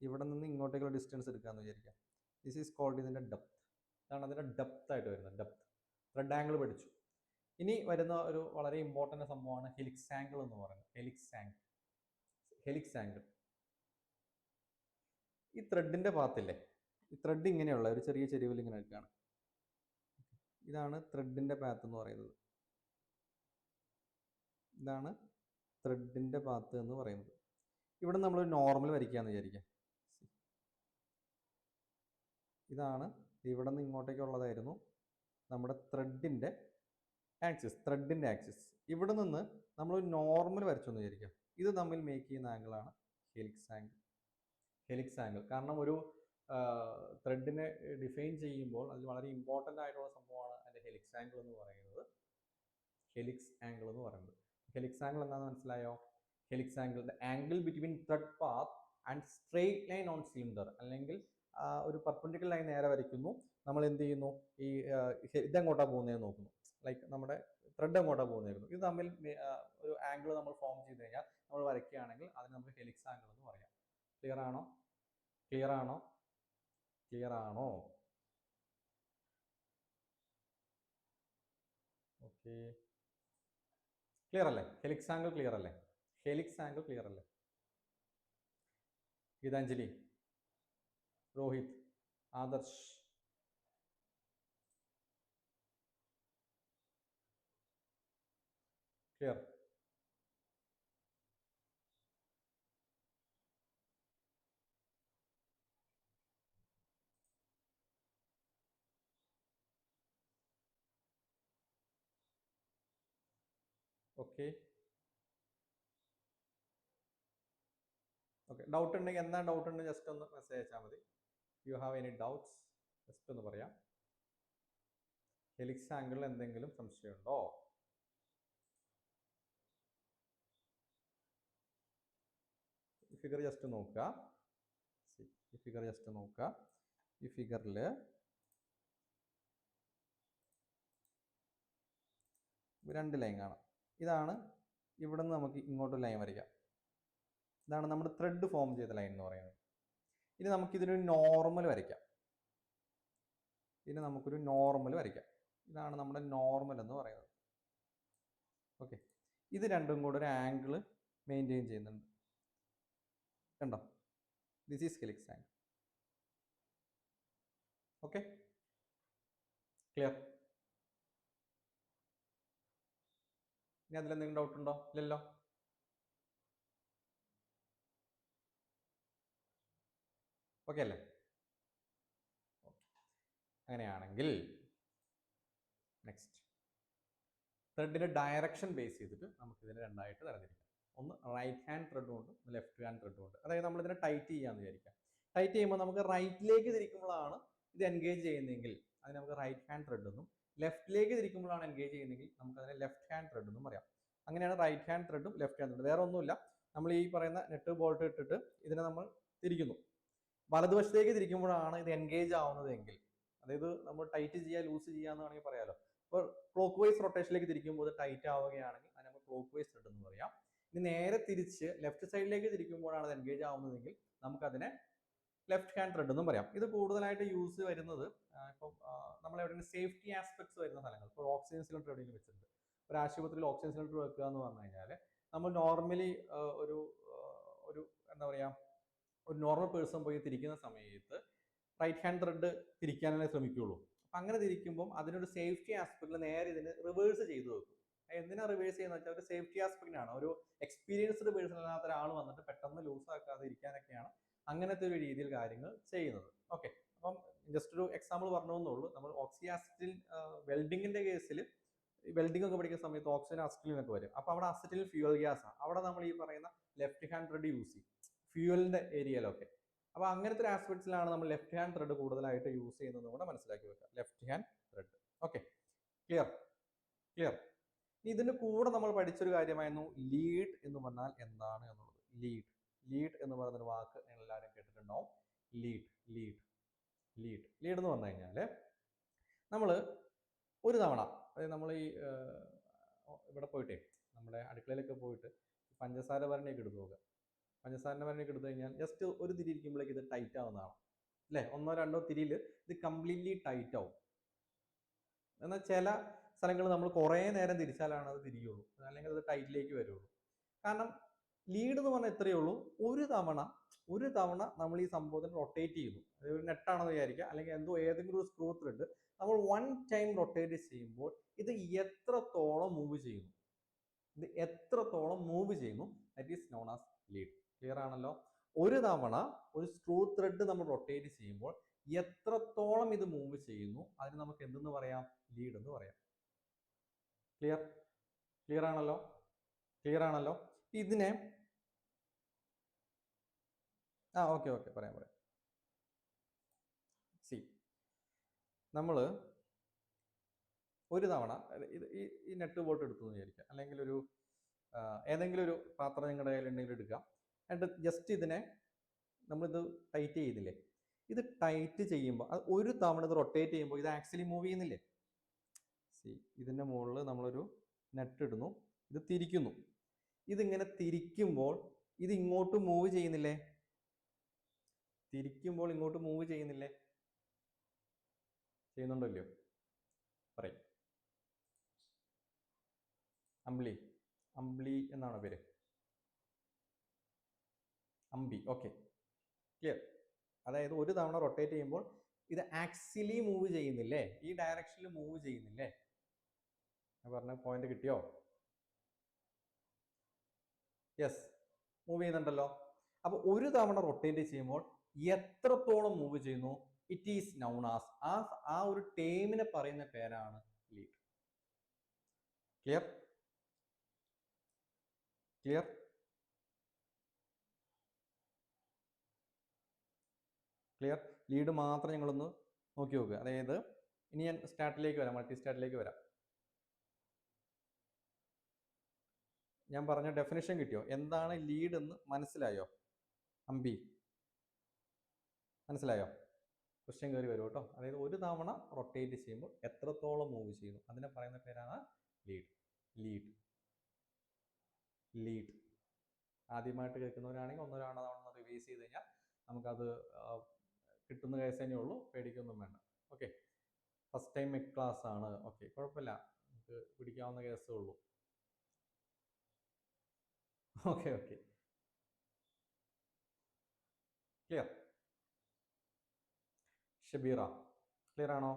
ഇവിടെ നിന്ന് ഇങ്ങോട്ടേക്കുള്ള ഡിസ്റ്റൻസ് എടുക്കാമെന്ന് വിചാരിക്കാം. ദിസ് ഈസ് കോൾഡ് ഇതിൻ്റെ ഡെപ്ത്. ഇതാണ് അതിൻ്റെ ഡെപ്ത് ആയിട്ട് വരുന്നത്. ഡെപ്ത് ത്രെഡ് ആംഗിൾ പഠിച്ചു. ഇനി വരുന്ന ഒരു വളരെ ഇമ്പോർട്ടൻ്റ് സംഭവമാണ് ഹെലിക്സ് ആംഗിൾ എന്ന് പറയുന്നത്. ഹെലിക്സ് ആംഗിൾ ഈ ത്രെഡിൻ്റെ ഭാഗത്തില്ലേ, ഈ ത്രെഡ് ഇങ്ങനെയുള്ള ഒരു ചെറിയ ചെരിവിൽ ഇങ്ങനെ എടുക്കുകയാണ്. ഇതാണ് ത്രെഡിൻ്റെ പാത്ത് എന്ന് പറയുന്നത്. ഇതാണ് ത്രെഡിൻ്റെ പാത്ത് എന്ന് പറയുന്നത്. ഇവിടെ നമ്മൾ നോർമൽ വരയ്ക്കാമെന്ന് വിചാരിക്കാം. ഇതാണ് ഇവിടെ നിന്ന് ഇങ്ങോട്ടേക്കുള്ളതായിരുന്നു നമ്മുടെ ത്രെഡിൻ്റെ ആക്സിസ്. ഇവിടെ നിന്ന് നമ്മൾ നോർമൽ വരച്ചെന്ന് വിചാരിക്കാം. ഇത് തമ്മിൽ മേക്ക് ചെയ്യുന്ന ആംഗിളാണ് ഹെലിക്സ് ആംഗിൾ. കാരണം ഒരു ത്രെഡിനെ ഡിഫൈൻ ചെയ്യുമ്പോൾ അതിൽ വളരെ ഇമ്പോർട്ടൻ്റ് ആയിട്ടുള്ള സംഭവമാണ് അതിൻ്റെ ഹെലിക്സ് ആംഗിൾ എന്ന് പറയുന്നത്. ഹെലിക്സ് ആംഗിൾ എന്താണെന്ന് മനസ്സിലായോ? Helix angle the angle between thread path and straight line on cylinder. അല്ലെങ്കിൽ ഒരു പെർപെൻഡിക്കുലർ ലൈൻ നേരെ വരയ്ക്കുന്നു, നമ്മൾ എന്ത് ചെയ്യുന്നു, ഈ ഇതെങ്ങോട്ടാണ് പോകുന്നതെന്ന് നോക്കുന്നു. ലൈക്ക് നമ്മുടെ ത്രെഡ് എങ്ങോട്ടാണ് പോകുന്നതായിരുന്നു. ഇത് തമ്മിൽ ഒരു ആംഗിൾ നമ്മൾ ഫോം ചെയ്ത് കഴിഞ്ഞാൽ നമ്മൾ വരയ്ക്കുകയാണെങ്കിൽ അതിന് നമുക്ക് ഹെലിക്സ് ആംഗിൾ എന്ന് പറയാം. ക്ലിയർ ആണോ? ഓക്കെ, ക്ലിയർ അല്ലേ? ഹെലിക്സ് ആംഗിൾ ക്ലിയർ അല്ലേ? Geetanjali, Rohit, Adarsh, clear? Okay, doubt ഉണ്ടെങ്കിൽ എന്താ ഡൗട്ട് ഉണ്ടെങ്കിൽ ജസ്റ്റ് ഒന്ന് മെസ്സേജ് അയച്ചാൽ മതി. You have any doubts just ഒന്ന് പറയാം. ഹെലിക്സ് ആംഗിളിൽ എന്തെങ്കിലും സംശയമുണ്ടോ? ഈ ഫിഗർ ജസ്റ്റ് നോക്കുക. ഈ ഫിഗറിൽ രണ്ട് ലൈൻ കാണാം. ഇതാണ് ഇവിടെ നിന്ന് നമുക്ക് ഇങ്ങോട്ട് ലൈൻ വരയ്ക്കാം. ഇതാണ് നമ്മുടെ ത്രെഡ് ഫോം ചെയ്ത ലൈൻ എന്ന് പറയുന്നത്. ഇനി നമുക്കിതിനൊരു നോർമൽ വരയ്ക്കാം. ഇതാണ് നമ്മുടെ നോർമൽ എന്ന് പറയുന്നത്. ഓക്കെ, ഇത് രണ്ടും കൂടെ ഒരു ആംഗിൾ മെയിൻറ്റെയിൻ ചെയ്യുന്നുണ്ട്. കണ്ടോ? This is helix angle. Okay, clear? ഇനി അതിലെന്തെങ്കിലും ഡൗട്ട് ഉണ്ടോ? ഇല്ലല്ലോ. ഓക്കെ അല്ലേ? അങ്ങനെയാണെങ്കിൽ നെക്സ്റ്റ് ത്രെഡിന്റെ ഡയറക്ഷൻ ബേസ് ചെയ്തിട്ട് നമുക്ക് ഇതിനെ രണ്ടായിട്ട് തരംതിരിക്കാം. ഒന്ന് റൈറ്റ് ഹാൻഡ് ത്രെഡും ഉണ്ട്, ലെഫ്റ്റ് ഹാൻഡ് ത്രെഡും ഉണ്ട്. അതായത് നമ്മൾ ഇതിനെ ടൈറ്റ് ചെയ്യാന്ന് വിചാരിക്കാം. ടൈറ്റ് ചെയ്യുമ്പോൾ നമുക്ക് റൈറ്റിലേക്ക് തിരിക്കുമ്പോഴാണ് ഇത് എൻഗേജ് ചെയ്യുന്നതെങ്കിൽ അതിന് നമുക്ക് റൈറ്റ് ഹാൻഡ് ത്രെഡ് എന്നും, ലെഫ്റ്റിലേക്ക് തിരിക്കുമ്പോഴാണ് എൻഗേജ് ചെയ്യുന്നതെങ്കിൽ നമുക്ക് അതിനെ ലെഫ്റ്റ് ഹാൻഡ് ത്രെഡ് എന്നും പറയാം. അങ്ങനെയാണ് റൈറ്റ് ഹാൻഡ് ത്രെഡും ലെഫ്റ്റ് ഹാൻഡ് ത്രെഡും. വേറെ ഒന്നുമില്ല, നമ്മൾ ഈ പറയുന്ന നെറ്റ് ബോൾട്ട് ഇട്ടിട്ട് ഇതിനെ നമ്മൾ തിരിക്കുന്നു. വലതുവശത്തേക്ക് തിരിക്കുമ്പോഴാണ് ഇത് എൻഗേജ് ആവുന്നതെങ്കിൽ, അതായത് നമ്മൾ ടൈറ്റ് ചെയ്യുക ലൂസ് ചെയ്യുക എന്ന് വേണമെങ്കിൽ പറയാമല്ലോ. അപ്പോൾ ക്ലോക്ക് വൈസ് റൊട്ടേഷനിലേക്ക് തിരിക്കുമ്പോൾ ഇത് ടൈറ്റ് ആവുകയാണെങ്കിൽ അത് നമ്മൾ ക്ലോക്ക് വൈസ് ത്രെഡ് എന്ന് പറയാം. ഇനി നേരെ തിരിച്ച് ലെഫ്റ്റ് സൈഡിലേക്ക് തിരിക്കുമ്പോഴാണ് അത് എൻഗേജ് ആവുന്നതെങ്കിൽ നമുക്കതിനെ ലെഫ്റ്റ് ഹാൻഡ് ത്രെഡ് എന്നും പറയാം. ഇത് കൂടുതലായിട്ട് യൂസ് വരുന്നത് ഇപ്പം നമ്മൾ എവിടെയെങ്കിലും സേഫ്റ്റി ആസ്പെക്ട്സ് വരുന്ന സ്ഥലങ്ങൾ, ഇപ്പോൾ ഓക്സിജൻ സിലിണ്ടർ എവിടെയെങ്കിലും വെച്ചിട്ടുണ്ട്, ഒരു ആശുപത്രിയിൽ ഓക്സിജൻ സിലിണ്ടർ വെക്കുക എന്ന് പറഞ്ഞു കഴിഞ്ഞാൽ നമ്മൾ നോർമലി ഒരു എന്താ പറയുക, ഒരു നോർമൽ പേഴ്സൺ പോയി തിരിക്കുന്ന സമയത്ത് റൈറ്റ് ഹാൻഡ് ത്രെഡ് തിരിക്കാനേ ശ്രമിക്കുകയുള്ളൂ. അപ്പം അങ്ങനെ തിരിക്കുമ്പോൾ അതിനൊരു സേഫ്റ്റി ആസ്പെക്റ്റിൽ നേരെ ഇതിന് റിവേഴ്സ് ചെയ്തു വെക്കും. എന്തിനാ റിവേഴ്സ് ചെയ്യുന്ന വെച്ചാൽ ഒരു സേഫ്റ്റി ആസ്പെക്റ്റിനാണ്. ഒരു എക്സ്പീരിയൻസ്ഡ് പേഴ്സൺ അല്ലാത്ത ഒരാൾ വന്നിട്ട് പെട്ടെന്ന് ലൂസ് ആക്കാതെ ഇരിക്കാനൊക്കെയാണ് അങ്ങനത്തെ ഒരു രീതിയിൽ കാര്യങ്ങൾ ചെയ്യുന്നത്. ഓക്കെ, അപ്പം ജസ്റ്റ് ഒരു എക്സാമ്പിൾ പറഞ്ഞു എന്നുള്ളൂ. നമ്മൾ ഓക്സിജൻ അസിറ്റിൽ വെൽഡിങ്ങിന്റെ കേസിൽ വെൽഡിംഗ് ഒക്കെ പഠിക്കുന്ന സമയത്ത് ഓക്സിജൻ അസിറ്റിലിനൊക്കെ വരും. അപ്പോൾ അവിടെ അസിറ്റിൽ ഫ്യൂവൽ ഗ്യാസ് ആണ്. അവിടെ നമ്മൾ ഈ പറയുന്ന ലെഫ്റ്റ് ഹാൻഡ് ത്രെഡ് യൂസ് ചെയ്യും ഫ്യൂവലിന്റെ ഏരിയയിലൊക്കെ. അപ്പോൾ അങ്ങനത്തെ ഒരു ആസ്പെക്ട്സിലാണ് നമ്മൾ ലെഫ്റ്റ് ഹാൻഡ് ത്രെഡ് കൂടുതലായിട്ട് യൂസ് ചെയ്യുന്നത് കൂടെ മനസ്സിലാക്കി വെക്കുക. Left hand thread. Okay, clear? ഇതിന്റെ കൂടെ നമ്മൾ പഠിച്ചൊരു കാര്യമായിരുന്നു ലീഡ് എന്ന് പറഞ്ഞാൽ എന്താണ് എന്നുള്ളത്. ലീഡ് എന്ന് പറയുന്നൊരു വാക്ക് നിങ്ങൾ എല്ലാവരും കേട്ടിട്ടുണ്ടാവും. ലീഡ് എന്ന് പറഞ്ഞു കഴിഞ്ഞാൽ നമ്മൾ ഒരു തവണ അതായത് നമ്മൾ ഈ ഇവിടെ പോയിട്ടേ നമ്മുടെ അടുക്കളയിലൊക്കെ പോയിട്ട് പഞ്ചസാര ഭരണിയൊക്കെ എടുത്ത് നോക്കുക. പഞ്ചസാര ഭരണിയൊക്കെ എടുത്തു കഴിഞ്ഞാൽ ജസ്റ്റ് ഒരു തിരി ഇരിക്കുമ്പോഴേക്ക് ഇത് ടൈറ്റ് ആവുന്നതാണ് അല്ലേ. ഒന്നോ രണ്ടോ തിരിയിൽ ഇത് കംപ്ലീറ്റ്ലി ടൈറ്റ് ആവും. എന്നാൽ ചില സ്ഥലങ്ങൾ നമ്മൾ കുറേ നേരം തിരിച്ചാലാണ് അത് തിരിയുള്ളൂ, അല്ലെങ്കിൽ അത് ടൈറ്റിലേക്ക് വരുള്ളൂ. കാരണം ലീഡ് എന്ന് പറഞ്ഞാൽ ഇത്രയേ ഉള്ളൂ, ഒരു തവണ നമ്മൾ ഈ സംഭവത്തിന് റൊട്ടേറ്റ് ചെയ്യുന്നു. അതായത് ഒരു നെറ്റാണെന്ന് വിചാരിക്കുക, അല്ലെങ്കിൽ ഏതെങ്കിലും ഒരു സ്ക്രൂ ത്രെഡ് നമ്മൾ 1 ടൈം റൊട്ടേറ്റ് ചെയ്യുമ്പോൾ ഇത് എത്രത്തോളം മൂവ് ചെയ്യുന്നു, that is known as lead. Clear ആണല്ലോ? ഒരു തവണ ഒരു സ്ക്രൂ ത്രെഡ് നമ്മൾ റൊട്ടേറ്റ് ചെയ്യുമ്പോൾ എത്രത്തോളം ഇത് മൂവ് ചെയ്യുന്നു, അതിന് നമുക്ക് എന്തെന്ന് പറയാം? ലീഡ് എന്ന് പറയാം. ക്ലിയർ ആണല്ലോ? ഇതിനെ ഓക്കെ പറയാം. സി, നമ്മൾ ഒരു തവണ ഈ നെറ്റ് ബോൾട്ട് എടുത്തു എന്ന് വിചാരിക്കുക, അല്ലെങ്കിൽ ഏതെങ്കിലും ഒരു പാത്രം നിങ്ങളുടെ കയ്യിലുണ്ടെങ്കിൽ എടുക്കാം. എന്നിട്ട് ജസ്റ്റ് ഇതിനെ നമ്മളിത് ടൈറ്റ് ചെയ്തില്ലേ, ഇത് ടൈറ്റ് ചെയ്യുമ്പോൾ അത് ഒരു തവണ ഇത് റൊട്ടേറ്റ് ചെയ്യുമ്പോൾ ഇത് ആക്ച്വലി മൂവ് ചെയ്യുന്നില്ലേ? സി, ഇതിൻ്റെ മുകളിൽ നമ്മളൊരു നെറ്റ് ഇടുന്നു, ഇത് തിരിക്കുന്നു. ഇതിങ്ങനെ തിരിക്കുമ്പോൾ ഇത് ഇങ്ങോട്ട് മൂവ് ചെയ്യുന്നില്ലേ? ചെയ്യുന്നുണ്ടോ ഇല്ലയോ? പറയും. അമ്പിളി എന്നാണോ പേര്? അമ്പി. Okay, clear. അതായത് ഒരു തവണ റൊട്ടേറ്റ് ചെയ്യുമ്പോൾ ഇത് ആക്ച്വലി മൂവ് ചെയ്യുന്നില്ലേ? ഈ ഡയറക്ഷനിൽ മൂവ് ചെയ്യുന്നില്ലേ? ഞാൻ പറഞ്ഞ പോയിന്റ് കിട്ടിയോ? യെസ്, മൂവ് ചെയ്യുന്നുണ്ടല്ലോ. അപ്പൊ ഒരു തവണ റൊട്ടേറ്റ് ചെയ്യുമ്പോൾ എത്രത്തോളം മൂവ് ചെയ്യുന്നു, ഇറ്റ് ഈസ് നൗൺ ആസ്, ആ ഒരു ടേമിനെ പറയുന്ന പേരാണ് ലീഡ്. ക്ലിയർ? ലീഡ് മാത്രം ഞങ്ങളൊന്ന് നോക്കി നോക്കുക. അതായത് ഇനി ഞാൻ സ്റ്റാറ്റിലേക്ക് വരാം, മൾട്ടി സ്റ്റാറ്റിലേക്ക് വരാം. ഞാൻ പറഞ്ഞ ഡെഫിനിഷൻ കിട്ടിയോ? എന്താണ് ലീഡ് എന്ന് മനസ്സിലായോ? അമ്പി മനസ്സിലായോ? ക്വസ്റ്റ്യൻ കയറി വരും കേട്ടോ. അതായത് ഒരു തവണ റൊട്ടേറ്റ് ചെയ്യുമ്പോൾ എത്രത്തോളം മൂവ് ചെയ്യുന്നു, അതിനെ പറയുന്ന പേരാണ് ലീഡ്. ആദ്യമായിട്ട് കേൾക്കുന്നവരാണെങ്കിൽ ഒന്നോ രണ്ടോ തവണ റിവൈസ് ചെയ്ത് കഴിഞ്ഞാൽ നമുക്കത് കിട്ടുന്ന കേസ് തന്നെ ഉള്ളൂ, പേടിക്കൊന്നും വേണ്ട. ഓക്കെ, ഫസ്റ്റ് ടൈം ക്ലാസ് ആണ്. ഓക്കെ, കുഴപ്പമില്ല, നമുക്ക് പിടിക്കാവുന്ന കേസേ ഉള്ളൂ. Okay, clear? ഷബീറ, ക്ലിയർ ആണോ?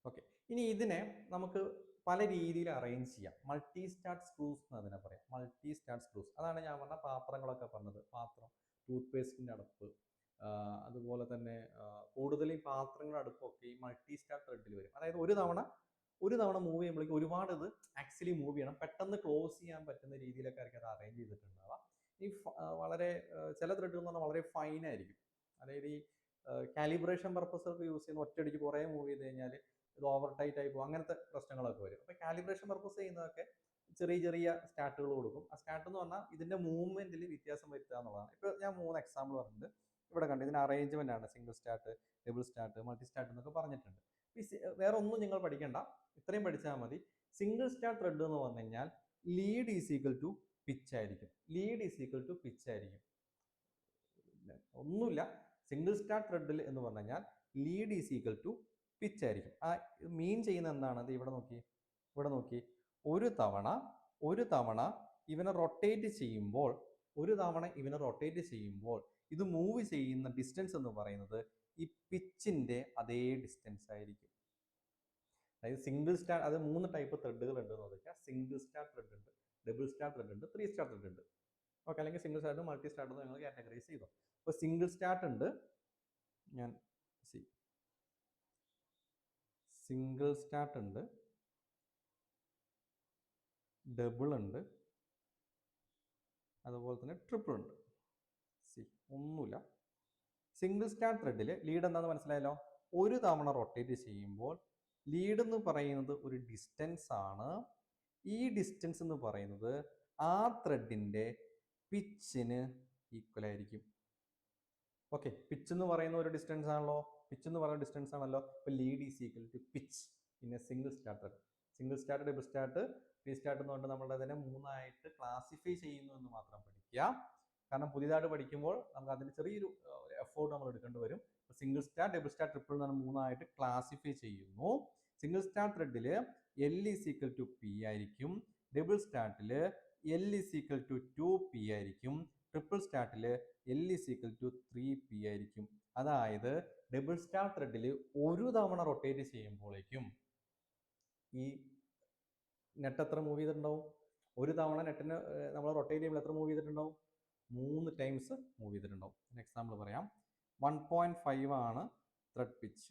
ഓക്കെ, ഇനി ഇതിനെ നമുക്ക് പല രീതിയിൽ അറേഞ്ച് ചെയ്യാം. മൾട്ടി സ്റ്റാർട്ട് സ്ക്രൂസ് എന്ന് അതിനെ പറയാം. മൾട്ടി സ്റ്റാർട്ട് സ്ക്രൂസ്, അതാണ് ഞാൻ പറഞ്ഞ പാത്രങ്ങളൊക്കെ പറഞ്ഞത്. പാത്രം, ടൂത്ത് പേസ്റ്റിൻ്റെ അടപ്പ്, അതുപോലെ തന്നെ കൂടുതൽ ഈ പാത്രങ്ങളുടെ അടുപ്പൊക്കെ ഈ മൾട്ടി സ്റ്റാർട്ട് ത്രെഡിൽ വരും. അതായത് ഒരു തവണ മൂവ് ചെയ്യുമ്പോഴേക്കും ഒരുപാട് ഇത് ആക്ച്വലി മൂവ് ചെയ്യണം, പെട്ടെന്ന് ക്ലോസ് ചെയ്യാൻ പറ്റുന്ന രീതിയിലൊക്കെ ആയിരിക്കും അത് അറേഞ്ച് ചെയ്തിട്ടുണ്ടാവുക. ഈ വളരെ ചില ത്രെഡുകൾ എന്ന് പറഞ്ഞാൽ വളരെ ഫൈൻ ആയിരിക്കും. അതായത് ഈ കാലിബ്രേഷൻ പർപ്പസൊക്കെ യൂസ് ചെയ്യുന്ന ഒറ്റയടിക്ക് കുറേ മൂവ് ചെയ്ത് കഴിഞ്ഞാൽ ഇത് ഓവർ ടൈറ്റ് ആയി പോകും, അങ്ങനത്തെ പ്രശ്നങ്ങളൊക്കെ വരും. അപ്പോൾ കാലിബ്രേഷൻ പർപ്പസ് ചെയ്യുന്നതൊക്കെ ചെറിയ സ്റ്റാർട്ടുകൾ കൊടുക്കും. ആ സ്റ്റാർട്ട് എന്ന് പറഞ്ഞാൽ ഇതിന്റെ മൂവ്മെന്റിൽ വ്യത്യാസം വരുത്തുക എന്നുള്ളതാണ്. ഇപ്പോൾ ഞാൻ 3 എക്സാമ്പിൾ പറഞ്ഞിട്ടുണ്ട്. ഇവിടെ കണ്ട് ഇതിന് അറേഞ്ച്മെന്റ് ആണ്, single start, double start, multi start എന്നൊക്കെ പറഞ്ഞിട്ടുണ്ട്. വേറെ ഒന്നും നിങ്ങൾ പഠിക്കണ്ട, ഇത്രയും പഠിച്ചാൽ മതി. സിംഗിൾ സ്റ്റാർട്ട് ത്രെഡ് എന്ന് പറഞ്ഞു കഴിഞ്ഞാൽ lead is equal to pitch ആയിരിക്കും. ഒന്നുമില്ല, സിംഗിൾ സ്റ്റാർട്ട് ത്രെഡിൽ എന്ന് പറഞ്ഞു കഴിഞ്ഞാൽ lead is equal to pitch ആയിരിക്കും. ആ മീൻ ചെയ്യുന്ന എന്താണ്? അത് ഇവിടെ നോക്കി ഒരു തവണ ഇവനെ റൊട്ടേറ്റ് ചെയ്യുമ്പോൾ ഇത് മൂവ് ചെയ്യുന്ന ഡിസ്റ്റൻസ് എന്ന് പറയുന്നത് ഈ പിച്ചിന്റെ അതേ ഡിസ്റ്റൻസ് ആയിരിക്കും. അതായത് സിംഗിൾ സ്റ്റാർ, അത് 3 ടൈപ്പ് ത്രെഡുകൾ ഉണ്ട് എന്ന് നോക്കുക. സിംഗിൾ സ്റ്റാർ ത്രെഡ് ഉണ്ട്, ഡബിൾ സ്റ്റാർ ത്രെഡ് ഉണ്ട്, 3 സ്റ്റാർ ത്രെഡ് ഉണ്ട്. ഓക്കെ, അല്ലെങ്കിൽ സിംഗിൾ സ്റ്റാർട്ട്, മൾട്ടി സ്റ്റാർട്ട് എന്ന് നിങ്ങൾ കാറ്റഗറൈസ് ചെയ്തോ. അപ്പോൾ സിംഗിൾ സ്റ്റാർട്ട് ഉണ്ട്, സിംഗിൾ സ്റ്റാർട്ട് ഉണ്ട്, ഡബിൾ ഉണ്ട്, അതുപോലെ തന്നെ ട്രിപ്പിൾ ഉണ്ട്. ഒന്നുമില്ല, സിംഗിൾ സ്റ്റാർട്ട് ത്രെഡിൽ ലീഡ് എന്താണെന്ന് മനസ്സിലായല്ലോ. ഒരു തവണ റൊട്ടേറ്റ് ചെയ്യുമ്പോൾ ലീഡ് എന്ന് പറയുന്നത് ഒരു ഡിസ്റ്റൻസ് ആണ്. ഈ ഡിസ്റ്റൻസ് എന്ന് പറയുന്നത് ആ ത്രെഡിന്റെ പിച്ചിന് ഈക്വൽ ആയിരിക്കും. ഓക്കെ, പിച്ച് എന്ന് പറയുന്ന ഒരു ഡിസ്റ്റൻസ് ആണല്ലോ. അപ്പോൾ lead is equal to pitch. In a single start thread. Single start, double start, three start എന്ന് പറഞ്ഞിട്ട് നമ്മൾ അതിനെ 3ആയിട്ട് ക്ലാസിഫൈ ചെയ്യുന്നു എന്ന് മാത്രം പഠിക്കുക. കാരണം പുതിയതായിട്ട് പഠിക്കുമ്പോൾ നമുക്ക് അതിന് ചെറിയൊരു എഫോർട്ട് നമ്മൾ എടുക്കേണ്ടി വരും. Single star, double star, triple എന്ന് പറഞ്ഞാൽ 3ആയിട്ട് ക്ലാസിഫൈ ചെയ്യുന്നു. സിംഗിൾ സ്റ്റാർ ത്രെഡിൽ L is equal to P ആയിരിക്കും. ഡബിൾ സ്റ്റാർട്ടിൽ L is equal to 2P ആയിരിക്കും. ട്രിപ്പിൾ സ്റ്റാർട്ടിൽ L is equal to 3P ആയിരിക്കും. അതായത് ഡബിൾ സ്റ്റാർ ത്രെഡിൽ ഒരു തവണ റൊട്ടേറ്റ് ചെയ്യുമ്പോഴേക്കും ഈ നെറ്റ് എത്ര മൂവ് ചെയ്തിട്ടുണ്ടാവും? ഒരു തവണ നെറ്റിന് നമ്മൾ റൊട്ടേറ്റ് ചെയ്യുമ്പോൾ എത്ര മൂവ് ചെയ്തിട്ടുണ്ടാവും? 3 ടൈംസ് മൂവ് ചെയ്തിട്ടുണ്ടാവും. എക്സാമ്പിൾ പറയാം. 1.5 ആണ് thread pitch.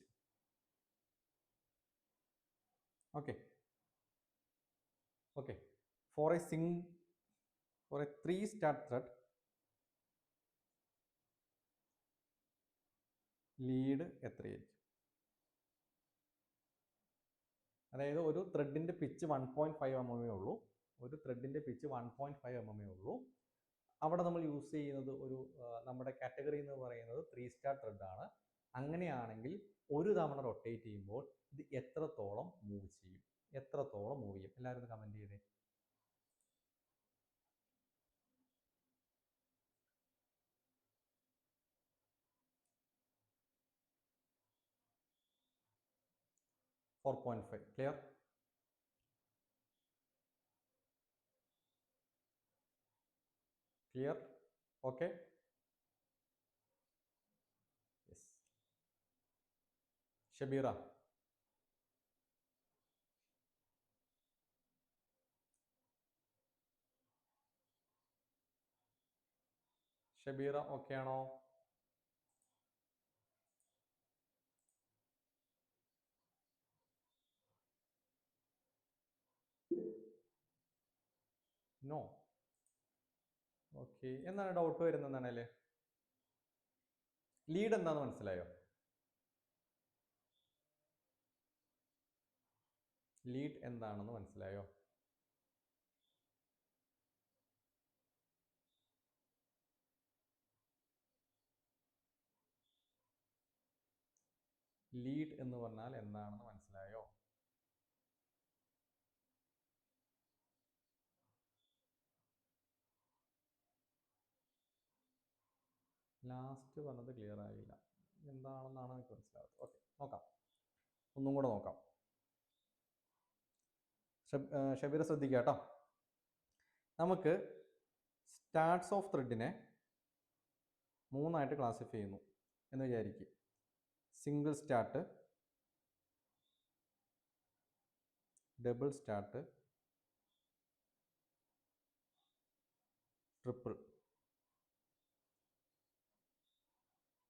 Okay. For a 3 start thread, lead എത്രയായിരിക്കും? അതായത് ഒരു ത്രെഡിന്റെ പിച്ച് 1.5 mm ഉള്ളൂ. ഒരു ത്രെഡിന്റെ പിച്ച് 1.5 mm ഉള്ളൂ. അവിടെ നമ്മൾ യൂസ് ചെയ്യുന്നത് നമ്മുടെ കാറ്റഗറി എന്ന് പറയുന്നത് 3 സ്റ്റാർ ത്രെഡ് ആണ്. അങ്ങനെയാണെങ്കിൽ ഒരു തവണ റൊട്ടേറ്റ് ചെയ്യുമ്പോൾ ഇത് എത്രത്തോളം മൂവ് ചെയ്യും? എല്ലാവരും കമന്റ് ചെയ്തേ. Clear? Okay. Yes. Shabeera, okay ആണോ? നോ. ഓക്കെ. എന്താണ് ഡൗട്ട് വരുന്നതാണല്ലേ? ലീഡ് എന്താന്ന് മനസ്സിലായോ? ലീഡ് എന്താണെന്ന് മനസ്സിലായോ? ലീഡ് എന്ന് പറഞ്ഞാൽ എന്താണെന്ന് മനസ്സിലായോ? ലാസ്റ്റ് പറഞ്ഞത് ക്ലിയർ ആയില്ല. എന്താണെന്നാണ് എനിക്ക് മനസ്സിലാവുന്നത്. ഓക്കെ, നോക്കാം. ഒന്നും കൂടെ നോക്കാം. ഷബീർ ശ്രദ്ധിക്കുക കേട്ടോ. നമുക്ക് സ്റ്റാർട്ട്സ് ഓഫ് ത്രെഡിനെ 3ആയിട്ട് ക്ലാസിഫൈ ചെയ്യുന്നു എന്ന് വിചാരിക്കും. Single start, double start, triple.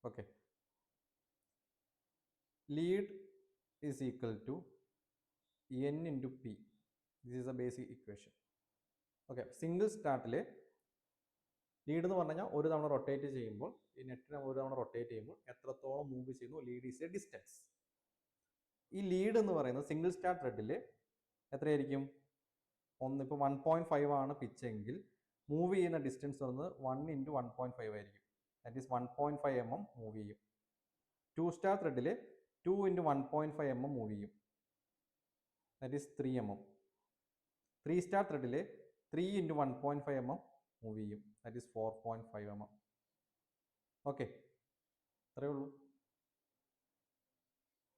Okay. Lead is equal to N into P. This is a basic equation. Okay. Single സ്റ്റാർട്ടിൽ ലീഡ് എന്ന് പറഞ്ഞു കഴിഞ്ഞാൽ ഒരു തവണ റൊട്ടേറ്റ് ചെയ്യുമ്പോൾ, ഈ നെറ്റിനെ ഒരു തവണ റൊട്ടേറ്റ് ചെയ്യുമ്പോൾ എത്രത്തോളം മൂവ് ചെയ്യുന്നു? Lead is A distance. ഈ ലീഡ് എന്ന് പറയുന്നത് സിംഗിൾ സ്റ്റാർ ത്രെഡിൽ എത്രയായിരിക്കും? ഇപ്പോൾ 1.5 ആണ് പിച്ച് എങ്കിൽ മൂവ് ചെയ്യുന്ന ഡിസ്റ്റൻസ് പറയുന്നത് 1 into 1.5 ആയിരിക്കും. ദാറ്റ് ഈസ് 1.5 mm മൂവ് ചെയ്യും. 2 സ്റ്റാർ ത്രെഡിൽ 2 into 1.5 mm മൂവ് ചെയ്യും. That is 3 mm. 3 സ്റ്റാർ ത്രെഡിൽ 3 into 1.5 mm മൂവ് ചെയ്യും. That is 4.5 mm. ഓക്കെ, അത്രയേ ഉള്ളൂ.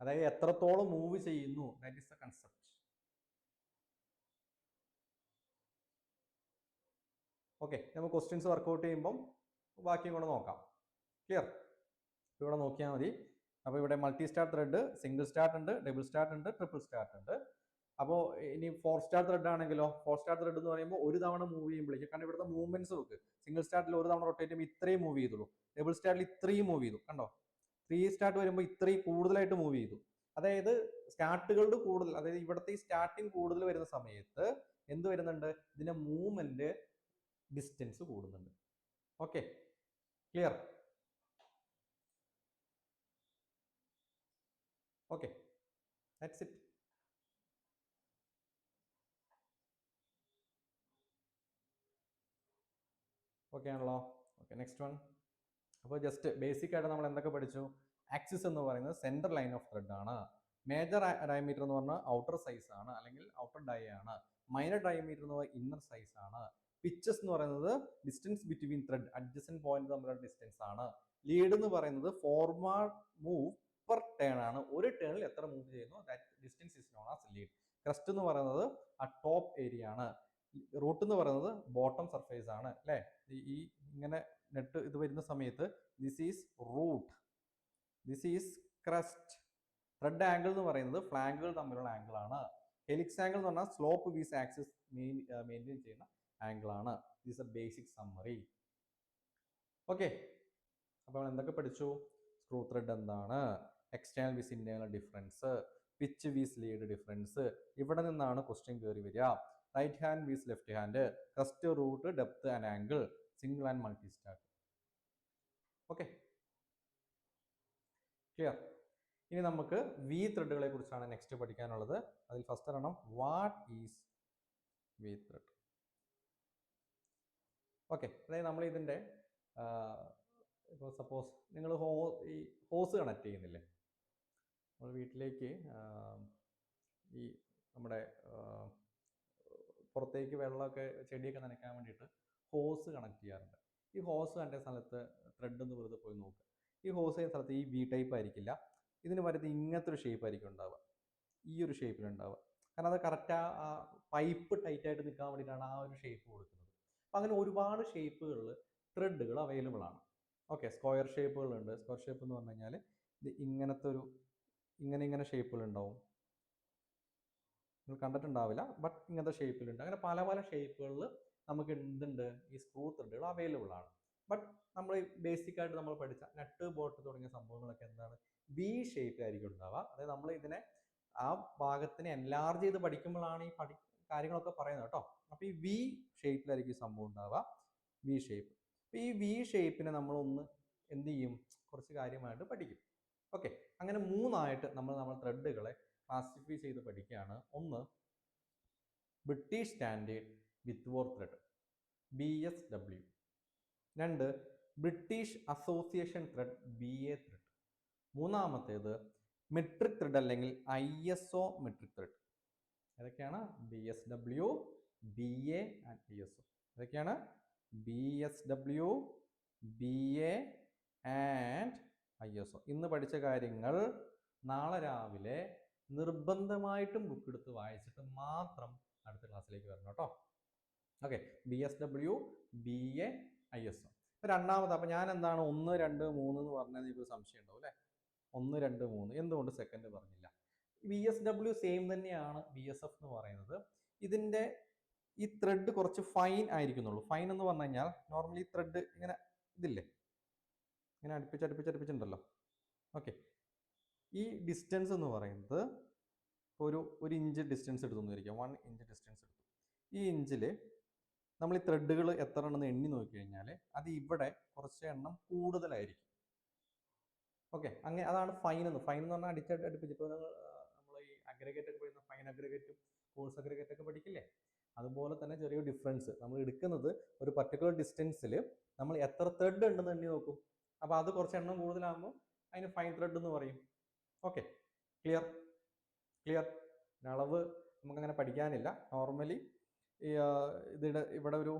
അതായത് എത്രത്തോളം മൂവ് ചെയ്യുന്നു, that is the concept. Okay, നമുക്ക് ക്വസ്റ്റ്യൻസ് വർക്കൗട്ട് ചെയ്യുമ്പം ബാക്കിയും കൂടെ നോക്കാം. ക്ലിയർ? ഇവിടെ നോക്കിയാൽ മതി. അപ്പോൾ ഇവിടെ multi star thread, single start ഉണ്ട്, ഡബിൾ സ്റ്റാർട്ട് ഉണ്ട്, ട്രിപ്പിൾ സ്റ്റാർട്ട് ഉണ്ട്. അപ്പോൾ ഇനി 4 സ്റ്റാർ ത്രെഡ് ആണെങ്കിലോ? 4 സ്റ്റാർ ത്രെഡ് എന്ന് പറയുമ്പോൾ ഒരു തവണ മൂവ് ചെയ്യുമ്പോഴേക്കും, കാരണം ഇവിടുത്തെ മൂവ്മെന്റ്സ് നോക്ക്. സിംഗിൾ സ്റ്റാർട്ടിൽ ഒരു തവണ റൊട്ടേറ്റ് ചെയ്യുമ്പോൾ ഇത്രയും മൂവ് ചെയ്തുള്ളൂ. ഡബിൾ സ്റ്റാർട്ടിൽ ഇത്രയും മൂവ് ചെയ്തു. കണ്ടോ? 3 സ്റ്റാർട്ട് വരുമ്പോൾ ഇത്രയും കൂടുതലായിട്ട് മൂവ് ചെയ്തു. അതായത് സ്റ്റാർട്ടുകളുടെ കൂടുതൽ, അതായത് ഇവിടുത്തെ ഈ സ്റ്റാർട്ടിങ് കൂടുതൽ വരുന്ന സമയത്ത് എന്ത് വരുന്നുണ്ട്? ഇതിന്റെ മൂവ്മെന്റ് ഡിസ്റ്റൻസ് കൂടുന്നുണ്ട്. Okay, clear? Okay, that's it. Okay ആണല്ലോ? Okay, next one. അപ്പോൾ ജസ്റ്റ് ബേസിക് ആയിട്ട് നമ്മൾ എന്തൊക്കെ പഠിച്ചു? ആക്സിസ് എന്ന് പറയുന്നത് സെൻട്രൽ ലൈൻ ഓഫ് ത്രെഡ് ആണ്. മേജർ ഡയമീറ്റർ എന്ന് പറഞ്ഞാൽ ഔട്ടർ സൈസ് ആണ്, അല്ലെങ്കിൽ ഔട്ടർ ഡൈ ആണ്. മൈനർ ഡയമീറ്റർ എന്ന് പറഞ്ഞാൽ ഇന്നർ സൈസ് ആണ്. പിച്ചസ് എന്ന് പറയുന്നത് distance between thread, adjacent point തമ്മിലുള്ള ഡിസ്റ്റൻസ് ആണ്. ലീഡ് എന്ന് പറയുന്നത് ഫോർവേഡ് മൂവ് പെർ ടേൺ ആണ്. ഒരു ടേണിൽ എത്ര മൂവ് ചെയ്യുന്നു, that distance is known as lead. Crest എന്ന് പറയുന്നത് ആ ടോപ്പ് ഏരിയ ആണ്. റൂട്ട് എന്ന് പറയുന്നത് ബോട്ടം സർഫേസ് ആണ്, അല്ലേ? ഈ ഇങ്ങനെ നെറ്റ് ഇത് വരുന്ന സമയത്ത് this is root, this is crest. Thread angle എന്ന് പറയുന്നത് ഫ്ലാങ്കുകൾ തമ്മിലുള്ള ആംഗിൾ ആണ്. ഹെലിക്സ് ആംഗിൾ എന്ന് പറഞ്ഞാൽ സ്ലോപ്പ് വീസ് ആക്സിസ് മെയിൻറ്റെയിൻ ചെയ്യുന്ന ആംഗിൾ ആണ്. This a basic summary. Okay, അപ്പോൾ എന്തൊക്കെ പഠിച്ചു? സ്ക്രൂ ത്രെഡ് എന്താണ്, external vs internal difference, pitch vs lead difference. ഇവിടെ നിന്നാണ് ക്വസ്റ്റ്യൻ കയറി വരിക. Right hand vs left hand, crest, root, depth and angle, single and multi start. Okay, clear? ഇനി നമുക്ക് വി ത്രെഡുകളെ കുറിച്ചാണ് നെക്സ്റ്റ് പഠിക്കാനുള്ളത്. അതിൽ ഫസ്റ്റ് ഒരെണ്ണം, what is V thread? Okay, അതായത് നമ്മൾ ഇതിൻ്റെ ഇപ്പോൾ സപ്പോസ് നിങ്ങൾ ഈ ഹോസ് കണക്ട് ചെയ്യുന്നില്ലേ, നമ്മൾ വീട്ടിലേക്ക് ഈ നമ്മുടെ പുറത്തേക്ക് വെള്ളമൊക്കെ ചെടിയൊക്കെ നനയ്ക്കാൻ വേണ്ടിയിട്ട് ഹോസ് കണക്ട് ചെയ്യാറുണ്ട്. ഈ ഹോസ് കണ്ട സ്ഥലത്ത് ത്രെഡ് ഒന്ന് വെറുതെ പോയി നോക്കുക. ഈ ഹോസ് ചെയ്യുന്ന സ്ഥലത്ത് ഈ വി ടൈപ്പ് ആയിരിക്കില്ല, ഇതിന് വരുന്നത് ഇങ്ങനത്തെ ഒരു ഷേപ്പ് ആയിരിക്കും ഉണ്ടാവുക, ഈ ഒരു ഷേപ്പിലുണ്ടാവുക. കാരണം അത് കറക്റ്റ് ആ പൈപ്പ് ടൈറ്റായിട്ട് നിൽക്കാൻ വേണ്ടിയിട്ടാണ് ആ ഒരു ഷേപ്പ് കൊടുക്കുന്നത്. അപ്പം അങ്ങനെ ഒരുപാട് ഷേപ്പുകളിൽ ത്രെഡുകൾ അവൈലബിൾ ആണ്. ഓക്കെ, സ്ക്വയർ ഷേപ്പുകളുണ്ട്. സ്ക്വയർ ഷേപ്പ് എന്ന് പറഞ്ഞു കഴിഞ്ഞാൽ ഇത് ഇങ്ങനത്തെ ഒരു ഇങ്ങനെ ഷേപ്പുകളുണ്ടാവും, നിങ്ങൾ കണ്ടിട്ടുണ്ടാവില്ല, ബട്ട് ഇങ്ങനത്തെ ഷേപ്പിലുണ്ട്. അങ്ങനെ പല പല ഷേപ്പുകളിൽ നമുക്ക് എന്തുണ്ട്, ഈ സ്ക്രൂ ത്രെഡുകൾ അവൈലബിൾ ആണ്. ബട്ട് നമ്മൾ ബേസിക് ആയിട്ട് നമ്മൾ പഠിച്ച നട്ട് ബോട്ട് തുടങ്ങിയ സംഭവങ്ങളൊക്കെ എന്താണ്, ബി ഷേപ്പിലായിരിക്കും ഉണ്ടാവുക. അതായത് നമ്മൾ ഇതിനെ ആ ഭാഗത്തിനെ എൻലാർജ് ചെയ്ത് പഠിക്കുമ്പോഴാണ് ഈ കാര്യങ്ങളൊക്കെ പറയുന്നത് കേട്ടോ. അപ്പോൾ ഈ വി ഷേപ്പിലായിരിക്കും ഈ സംഭവം ഉണ്ടാവുക, വി ഷേപ്പ്. അപ്പോൾ ഈ വി ഷേപ്പിനെ നമ്മളൊന്ന് എന്ത് ചെയ്യും, കുറച്ച് കാര്യമായിട്ട് പഠിക്കും. ഓക്കെ, അങ്ങനെ മൂന്നായിട്ട് നമ്മൾ ത്രെഡുകളെ ക്ലാസിഫൈ ചെയ്ത് പഠിക്കുകയാണ്. ഒന്ന്, ബ്രിട്ടീഷ് സ്റ്റാൻഡേർഡ് വിത്ത്വോർത്ത് ത്രെഡ്, BSW. രണ്ട്, British association thread, BA thread. മൂന്നാമത്തേത് മെട്രിക് ത്രെഡ് അല്ലെങ്കിൽ ISO മെട്രിക് ത്രെഡ്. ഏതൊക്കെയാണ്? BSW, BA and ISO. ഏതൊക്കെയാണ്? BSW, BA and ISO. ഇന്ന് പഠിച്ച കാര്യങ്ങൾ നാളെ രാവിലെ നിർബന്ധമായിട്ടും ബുക്ക് എടുത്ത് വായിച്ചിട്ട് മാത്രം അടുത്ത ക്ലാസ്സിലേക്ക് വരണം കേട്ടോ. Okay, BSW, BA, ISO. രണ്ടാമത്, അപ്പം ഞാൻ എന്താണ് 1, 2, 3 എന്ന് പറഞ്ഞാൽ നിങ്ങൾക്ക് സംശയം ഉണ്ടാവും അല്ലേ? 1, 2, 3 എന്തുകൊണ്ട് സെക്കൻഡ് പറഞ്ഞില്ല? BSW സെയിം തന്നെയാണ് BSF എന്ന് പറയുന്നത്. ഇതിൻ്റെ ഈ ത്രെഡ് കുറച്ച് ഫൈൻ ആയിരിക്കുന്നുള്ളൂ. ഫൈൻ എന്ന് പറഞ്ഞു കഴിഞ്ഞാൽ നോർമലി ത്രെഡ് ഇങ്ങനെ ഇതില്ലേ, ഇങ്ങനെ അടുപ്പിച്ചുണ്ടല്ലോ. ഓക്കെ, ഈ ഡിസ്റ്റൻസ് എന്ന് പറയുന്നത് ഒരു ഇഞ്ച് ഡിസ്റ്റൻസ് എടുത്തു വിചാരിക്കാം, 1 ഇഞ്ച് ഡിസ്റ്റൻസ് എടുത്തു. ഈ ഇഞ്ചിൽ നമ്മൾ ഈ ത്രെഡുകൾ എത്ര എണ്ണം എണ്ണി നോക്കിക്കഴിഞ്ഞാൽ അത് ഇവിടെ കുറച്ച് എണ്ണം കൂടുതലായിരിക്കും. ഓക്കെ, അങ്ങനെ അതാണ് ഫൈൻ എന്ന് പറഞ്ഞാൽ അടുപ്പിച്ച്. ഇപ്പോൾ നമ്മൾ ഈ അഗ്രഗേറ്റ് ഒക്കെ പഠിക്കുന്ന ഫൈൻ അഗ്രഗേറ്റും കോഴ്സ് അഗ്രഗേറ്റ് ഒക്കെ പഠിക്കില്ലേ, അതുപോലെ തന്നെ ചെറിയ ഡിഫറൻസ് നമ്മൾ എടുക്കുന്നത് ഒരു പർട്ടിക്കുലർ ഡിസ്റ്റൻസിൽ നമ്മൾ എത്ര ത്രെഡ് ഉണ്ടെന്ന് എണ്ണി നോക്കും. അപ്പോൾ അത് കുറച്ച് എണ്ണം കൂടുതലാകുമ്പോൾ അതിന് ഫൈൻ ത്രെഡ് എന്ന് പറയും. Okay, clear? അളവ് നമുക്കങ്ങനെ പഠിക്കാനില്ല. നോർമലി ഇവിടെ ഒരു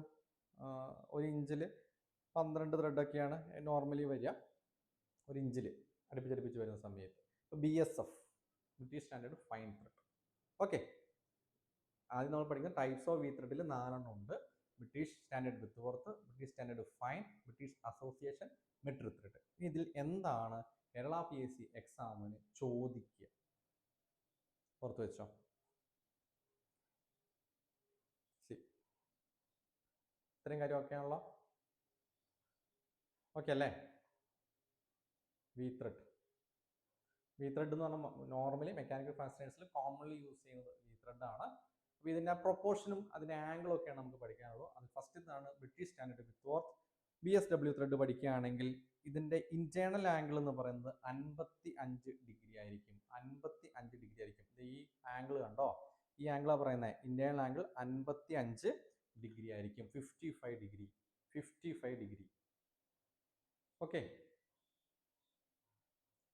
ഇഞ്ചിൽ 12 ത്രെഡൊക്കെയാണ് നോർമലി വരിക, ഒരു ഇഞ്ചിൽ അടുപ്പിച്ചടുപ്പിച്ച് വരുന്ന സമയത്ത്. ഇപ്പോൾ BSF, British Standard fine thread. Okay, ആദ്യം നമ്മൾ പഠിക്കുന്ന ടൈപ്സ് ഓഫ് വി ത്രെഡിൽ 4 എണ്ണം ഉണ്ട്. British Standard Whitworth, British Standard Fine, British Association, metric thread. ഇനി ഇതിൽ എന്താണ് കേരള PSC എക്സാമിന് ചോദിക്കുക? പുറത്ത് വെച്ചോ. ഇത്രയും കാര്യം ഓക്കെ ആണല്ലോ? ഓക്കെ അല്ലേ? വി ത്രെഡ് എന്ന് പറഞ്ഞാൽ നോർമലി മെക്കാനിക്കൽ ഫാസ്റ്റനേഴ്സിൽ കോമൺലി യൂസ് ചെയ്യുന്നത് വി ത്രെഡ് ആണ്. അപ്പോൾ ഇതിൻ്റെ പ്രൊപ്പോർഷനും അതിൻ്റെ ആംഗിളും ഒക്കെയാണ് നമുക്ക് പഠിക്കാനുള്ളൂ. അത് ഫസ്റ്റ് ഇതാണ് ബ്രിട്ടീഷ് സ്റ്റാൻഡേർഡ് വിത്ത്വോർത്ത്. BSW ത്രെഡ് പഠിക്കുകയാണെങ്കിൽ ഇതിൻ്റെ ഇന്റേണൽ ആംഗിൾ എന്ന് പറയുന്നത് 55 ഡിഗ്രി ആയിരിക്കും. 55 ഡിഗ്രി ആയിരിക്കും. ഈ ആംഗിൾ കണ്ടോ, ഈ ആംഗിളാണ് പറയുന്നത്. ഇന്റേണൽ ആംഗിൾ 55 ഡിഗ്രി ആയിരിക്കും. 55 ഡിഗ്രി. ഓക്കെ,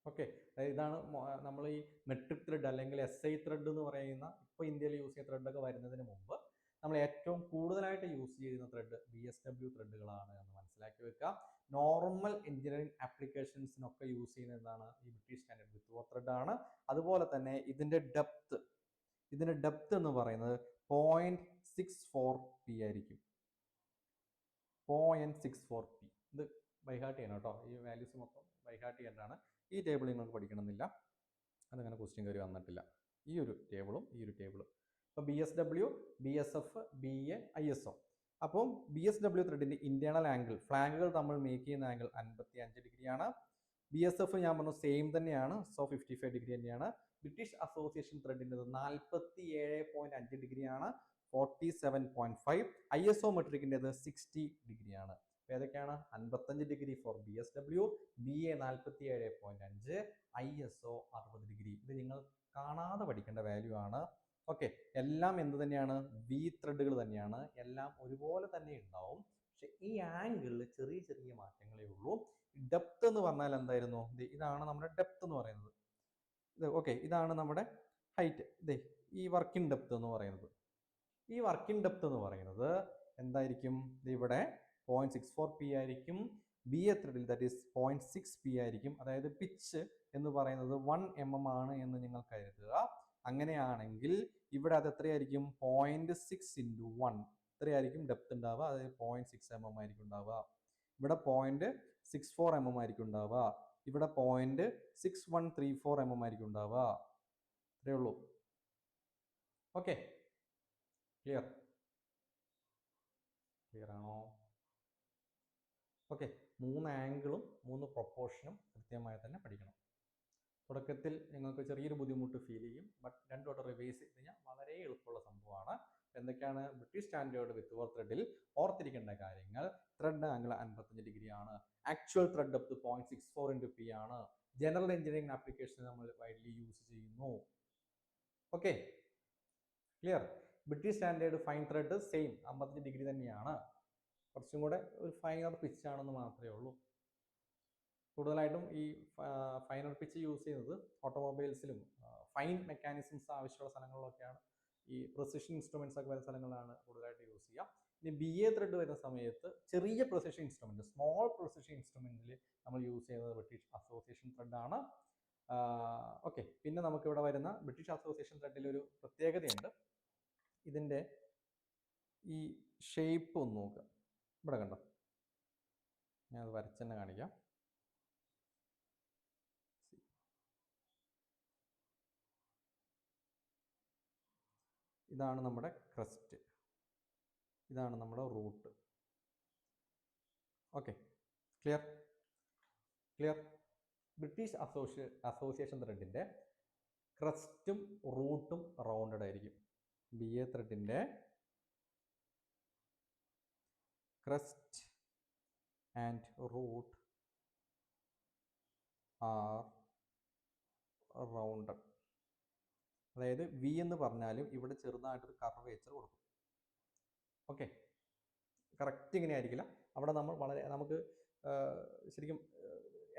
ഓക്കെ, ഇതാണ് നമ്മൾ ഈ മെട്രിക് ത്രെഡ് അല്ലെങ്കിൽ SI ത്രെഡ് എന്ന് പറയുന്ന ഇപ്പോൾ ഇന്ത്യയിൽ യൂസ് ചെയ്യുന്ന ത്രെഡൊക്കെ വരുന്നതിന് മുമ്പ് നമ്മൾ ഏറ്റവും കൂടുതലായിട്ട് യൂസ് ചെയ്യുന്ന ത്രെഡ് BSW ത്രെഡുകളാണ് എന്ന് മനസ്സിലാക്കി വെക്കുക. നോർമൽ എഞ്ചിനീയറിംഗ് ആപ്ലിക്കേഷൻസിനൊക്കെ യൂസ് ചെയ്യുന്ന എന്താണ് ഈ British standard with or thread ആണ്. അതുപോലെ തന്നെ ഇതിന്റെ ഡെപ്ത് എന്ന് പറയുന്നത് 0.64p ആയിരിക്കും. 0.64p. ഇത് ബൈഹാർട്ട് ചെയ്യണം കേട്ടോ, ഈ വാല്യൂസ് മൊത്തം ബൈഹാർട്ട് ചെയ്യേണ്ടതാണ്. ഈ ടേബിൾ നിങ്ങൾക്ക് പഠിക്കണമെന്നില്ല, അതങ്ങനെ ക്വസ്റ്റ്യൻ കയറി വന്നിട്ടില്ല. ഈ ഒരു ടേബിളും ഈ ഒരു ടേബിളും ഇപ്പോൾ BSW, BSF, BA, ISO. അപ്പം BSW ത്രെഡിന്റെ ഇന്റേണൽ ആംഗിൾ, ഫ്ലാങ്കുകൾ തമ്മിൽ മേക്ക് ചെയ്യുന്ന ആംഗിൾ 55 ഡിഗ്രിയാണ്. BSF ഞാൻ പറഞ്ഞു സെയിം തന്നെയാണ്, സോ 55 ഡിഗ്രി തന്നെയാണ്. ബ്രിട്ടീഷ് അസോസിയേഷൻ ത്രെഡിൻ്റെ 47.5 ഡിഗ്രിയാണ്, 47.5. ISO മെട്രിക്കിൻ്റെത് 60 ഡിഗ്രിയാണ്. ഏതൊക്കെയാണ്? 55 degree for BSW, BA 47.5, ISO 60 degree. ഇത് നിങ്ങൾ കാണാതെ പഠിക്കേണ്ട വാല്യൂ ആണ്. ഓക്കെ, എല്ലാം എന്ത് തന്നെയാണ്? വി ത്രെഡുകൾ തന്നെയാണ്, എല്ലാം ഒരുപോലെ തന്നെ ഉണ്ടാവും. പക്ഷെ ഈ ആംഗിളിൽ ചെറിയ ചെറിയ മാറ്റങ്ങളേ ഉള്ളൂ. ഡെപ്ത് എന്ന് പറഞ്ഞാൽ എന്തായിരുന്നു? ഇതാണ് നമ്മുടെ ഡെപ്ത് എന്ന് പറയുന്നത്. ഓക്കെ, ഇതാണ് നമ്മുടെ ഹൈറ്റ്. ഇതേ ഈ വർക്കിംഗ് ഡെപ്ത് എന്ന് പറയുന്നത്. ഈ വർക്കിംഗ് ഡെപ്ത് എന്ന് പറയുന്നത് എന്തായിരിക്കും? ഇവിടെ 0.64p ആയിരിക്കും. BA ത്രെഡിൽ ദാറ്റ് ഈസ് 0.6p ആയിരിക്കും. അതായത് പിച്ച് എന്ന് പറയുന്നത് 1 mm ആണ് എന്ന് നിങ്ങൾ കരുതുക. അങ്ങനെയാണെങ്കിൽ ഇവിടെ അത് എത്രയായിരിക്കും? 0.6 × 1 ഇത്രയായിരിക്കും ഡെപ്ത് ഉണ്ടാവുക. അതായത് 0.6 mm ആയിരിക്കും ഉണ്ടാവുക. ഇവിടെ 0.64 mm ആയിരിക്കും ഉണ്ടാവുക. ഇവിടെ 0.6134 mm ആയിരിക്കും ഉണ്ടാവുക. ഇത്രയേ ഉള്ളൂ. ഓക്കെ, ക്ലിയർ ആണോ? ഓക്കെ, 3 ആംഗിളും 3 പ്രൊപ്പോർഷനും കൃത്യമായി തന്നെ പഠിക്കണം. തുടക്കത്തിൽ നിങ്ങൾക്ക് ചെറിയൊരു ബുദ്ധിമുട്ട് ഫീൽ ചെയ്യും, ബട്ട് രണ്ടു വട്ടം റിവൈസ് ചെയ്ത് കഴിഞ്ഞാൽ വളരെ എളുപ്പമുള്ള സംഭവമാണ്. എന്തൊക്കെയാണ് ബ്രിട്ടീഷ് സ്റ്റാൻഡേർഡ് വിത്ത് ഓർ ത്രെഡിൽ ഓർത്തിരിക്കേണ്ട കാര്യങ്ങൾ? ത്രെഡ് ആംഗിൾ 55 ഡിഗ്രി ആണ്. ആക്ച്വൽ ത്രെഡ് ഡെപ്ത് 0.64 × p ആണ്. ജനറൽ എഞ്ചിനീയറിംഗ് ആപ്ലിക്കേഷൻ നമ്മൾ വൈഡ്ലി യൂസ് ചെയ്യുന്നു. Okay, clear. British Standard fine thread same 55 degree തന്നെയാണ്. കുറച്ചും കൂടെ ഒരു ഫൈനർ പിച്ച് ആണെന്ന് മാത്രമേ ഉള്ളൂ. കൂടുതലായിട്ടും ഈ ഫൈനർ പിച്ച് യൂസ് ചെയ്യുന്നത് ഓട്ടോമൊബൈൽസിലും ഫൈൻ മെക്കാനിസംസ് ആവശ്യമുള്ള സ്ഥലങ്ങളിലൊക്കെയാണ്. ഈ പ്രിസിഷൻ ഇൻസ്ട്രുമെന്റ്സ് ഒക്കെ വരുന്ന സ്ഥലങ്ങളിലാണ് കൂടുതലായിട്ട് യൂസ് ചെയ്യുക. ഇനി BA ത്രെഡ് വരുന്ന സമയത്ത് ചെറിയ പ്രിസിഷൻ ഇൻസ്ട്രുമെന്റ്, സ്മോൾ പ്രിസിഷൻ ഇൻസ്ട്രുമെന്റിൽ നമ്മൾ യൂസ് ചെയ്യുന്നത് ബ്രിട്ടീഷ് അസോസിയേഷൻ ത്രെഡ് ആണ്. ഓക്കെ, പിന്നെ നമുക്ക് ഇവിടെ വരുന്ന ബ്രിട്ടീഷ് അസോസിയേഷൻ ത്രെഡിൽ ഒരു പ്രത്യേകതയുണ്ട്. ഇതിന്റെ ഈ ഷേപ്പ് ഒന്ന് നോക്കുക. ഇവിടെ കണ്ടോ, ഞാൻ അത് വരച്ചെന്നെ കാണിക്കാം. ഇതാണ് നമ്മുടെ ക്രസ്റ്റ്, ഇതാണ് നമ്മുടെ root. Okay, clear. British association ത്രെഡിന്റെ ക്രസ്റ്റും റൂട്ടും റൗണ്ടഡ് ആയിരിക്കും. BA ത്രെഡിന്റെ crest and root are rounded. അതായത് V എന്ന് പറഞ്ഞാലും ഇവിടെ ചെറുതായിട്ടൊരു കർവേച്ചർ കൊടുക്കും. ഓക്കെ, കറക്റ്റ് ഇങ്ങനെ ആയിരിക്കില്ല. അവിടെ നമ്മൾ നമുക്ക് ശരിക്കും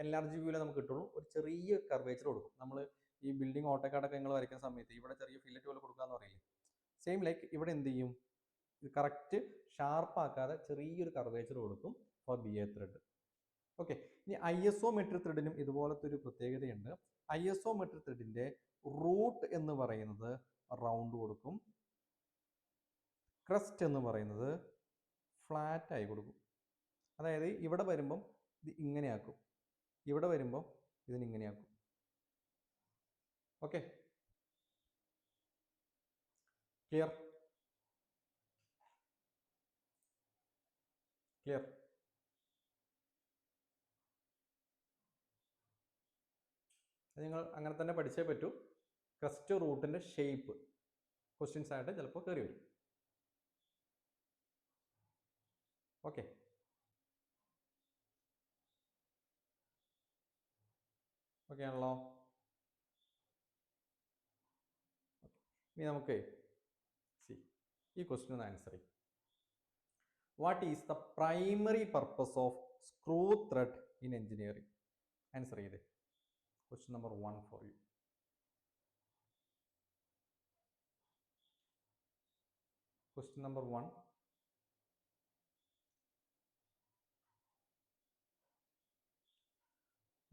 എൻലാർജ് വ്യൂവിലെ നമുക്ക് കിട്ടുള്ളൂ. ഒരു ചെറിയ കർവേച്ചർ കൊടുക്കും. നമ്മൾ ഈ ബിൽഡിംഗ് ഓട്ടോക്കാടൊക്കെ നിങ്ങൾ വരയ്ക്കുന്ന സമയത്ത് ഇവിടെ ചെറിയ ഫില്ലറ്റ് പോലെ കൊടുക്കാന്ന് പറയില്ലേ, സെയിം ലൈക്ക് ഇവിടെ എന്ത് ചെയ്യും? ഇത് കറക്റ്റ് ഷാർപ്പാക്കാതെ ചെറിയൊരു കർവേച്ചർ കൊടുക്കും ഫോർ BA ത്രെഡ്. ഓക്കെ, ഇനി ISO മെട്രിക് ത്രെഡിനും ഇതുപോലത്തെ ഒരു പ്രത്യേകതയുണ്ട്. ISO മെട്രിക് ത്രെഡിന്റെ റൂട്ട് എന്ന് പറയുന്നത് റൗണ്ട് കൊടുക്കും, ക്രസ്റ്റ് എന്ന് പറയുന്നത് ഫ്ലാറ്റ് ആയി കൊടുക്കും. അതായത് ഇവിടെ വരുമ്പം ഇത് ഇങ്ങനെയാക്കും, ഇവിടെ വരുമ്പം ഇതിനിങ്ങനെയാക്കും. Okay, clear. നിങ്ങൾ അങ്ങനെ തന്നെ പഠിച്ചേ പറ്റൂ. ക്രസ്റ്റ് റൂട്ടിന്റെ ഷേപ്പ് ക്വസ്റ്റ്യൻസ് ആയിട്ട് ചിലപ്പോൾ കയറി വരും. ഓക്കെ, ആണല്ലോ. ഇനി നമുക്ക് ഈ ക്വസ്റ്റ്യൻ ഒന്ന് ആൻസർ ചെയ്യും. What is the primary purpose of screw thread in engineering? Answer ചെയ്തേ. Question number 1 for you. Question number 1.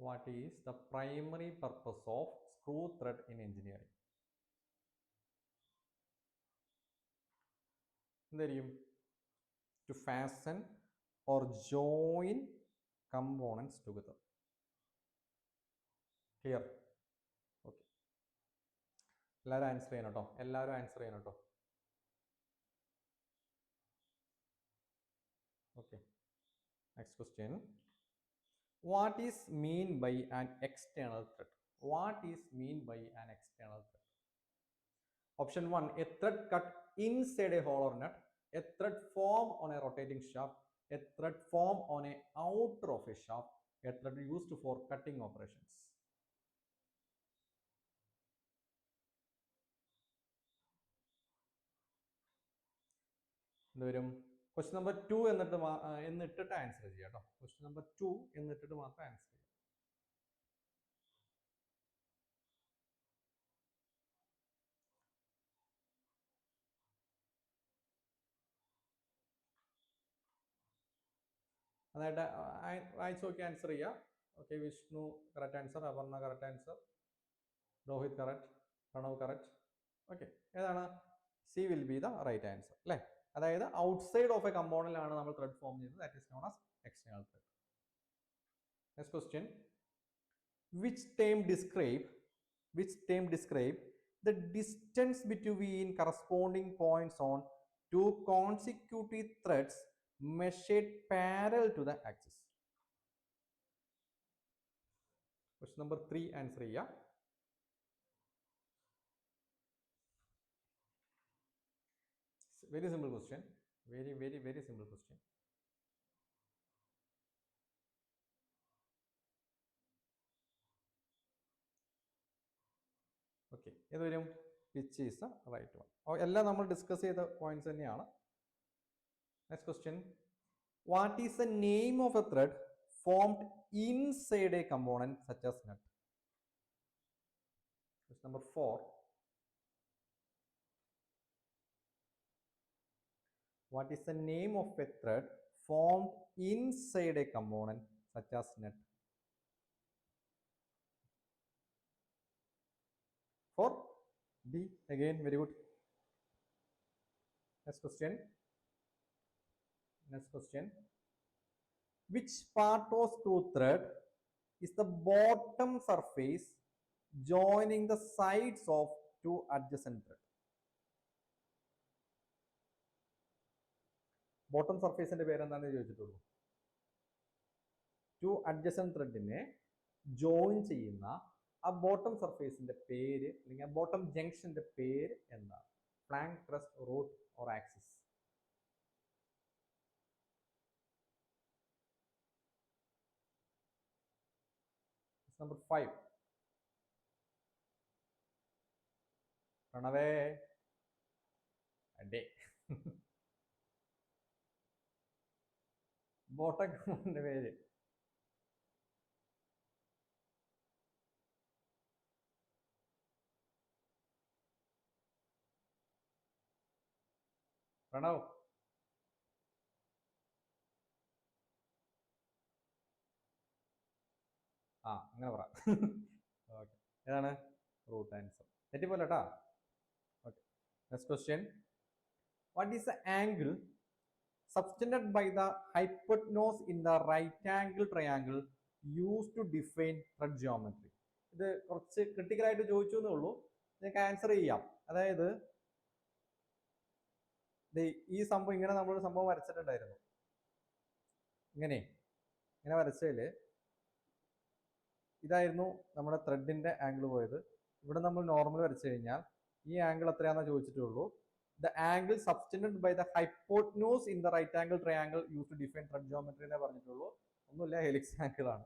What is the primary purpose of screw thread in engineering? എന്തായിരിക്കും? To fasten or join components together. Clear? Okay. എല്ലാവരും answer ചെയ്യണം കേട്ടോ. എല്ലാവരും answer ചെയ്യണം കേട്ടോ. Okay. Next question. What is mean by an external thread? What is mean by an external thread? Option 1, a thread cut inside a hollow nut, a thread form on a rotating shaft, a thread form on a outer of a shaft, a thread used for cutting operations. എന്തുവരും? Question number 2 എന്നിട്ടിട്ട് answer ചെയ്യാം കേട്ടോ. Question number 2 എന്നിട്ടിട്ട് മാത്രം answer ചെയ്യാം. അതായത് വായിച്ച് നോക്കി answer ചെയ്യാം. Okay, Vishnu correct answer, Aparna correct answer, Rohith correct, Pranav correct. Okay, ഏതാണ്? C will be the right answer അല്ലേ? അതായത് ഔട്ട്സൈഡ് ഓഫ് എ കമ്പോണന്റ് ആണ് നമ്മൾ ത്രെഡ് ഫോം ചെയ്യുന്നത്. That is known as external thread. Next question. Which term describe the distance between corresponding points on two consecutive threads measured parallel to the axis? Question number 3 answer ചെയ്യാം. Very simple question. Very simple question. Okay, ഏത് വരും? Which is the right one. എല്ലാം നമ്മൾ discuss ചെയ്ത points തന്നെയാണ്. Next question. What is the name of a thread formed inside a component such as nut? Question number 4. What is the name of a thread formed inside a component such as nut? 4. D. Again, very good. Next question. Which part of screw thread is the bottom surface joining the sides of two adjacent threads? Bottom സർഫേസിന്റെ പേര് എന്താണെന്ന് ചോദിച്ചിട്ടുള്ളൂ. Two adjacent ത്രെഡിനെ join ചെയ്യുന്ന ആ bottom സർഫേസിന്റെ പേര് അല്ലെങ്കിൽ ആ ബോട്ടം ജംഗ്ഷന്റെ പേര് എന്താണ്? Flank, crest, root or axis? Number 5. പ്രണവേ അഡേ. ബോട്ടം കമ്പോണന്റിന്റെ പേര് പ്രണവ്. അങ്ങനെ പറ. ഓക്കെ, ഏതാണ്? Root answer. തെറ്റിപ്പോലെ കേട്ടാ. Okay, next question. What is the angle subtended by the hypotenuse in the right angle triangle used to define thread geometry? ഇത് കുറച്ച് ക്രിട്ടിക്കൽ ആയിട്ട് ചോദിച്ചു എന്നേ ഉള്ളൂ. നിങ്ങൾക്ക് ആൻസർ ചെയ്യാം. അതായത് ഈ സംഭവം ഇങ്ങനെ നമ്മളൊരു സംഭവം വരച്ചിട്ടുണ്ടായിരുന്നു. ഇങ്ങനെ വരച്ചതില് ഇതായിരുന്നു നമ്മുടെ ത്രെഡിന്റെ ആംഗിൾ പോയത്. ഇവിടെ നമ്മൾ നോർമൽ വരച്ചു കഴിഞ്ഞാൽ ഈ ആംഗിൾ എത്രയാണെന്ന് ചോദിച്ചിട്ടുള്ളൂ. The angle subtended by the hypotenuse in the right angle triangle used to define thread geometry എന്നേ പറഞ്ഞിട്ടുള്ളൂ. ഒന്നുമില്ല, ഹെലിക്സ് ആംഗിൾ ആണ്.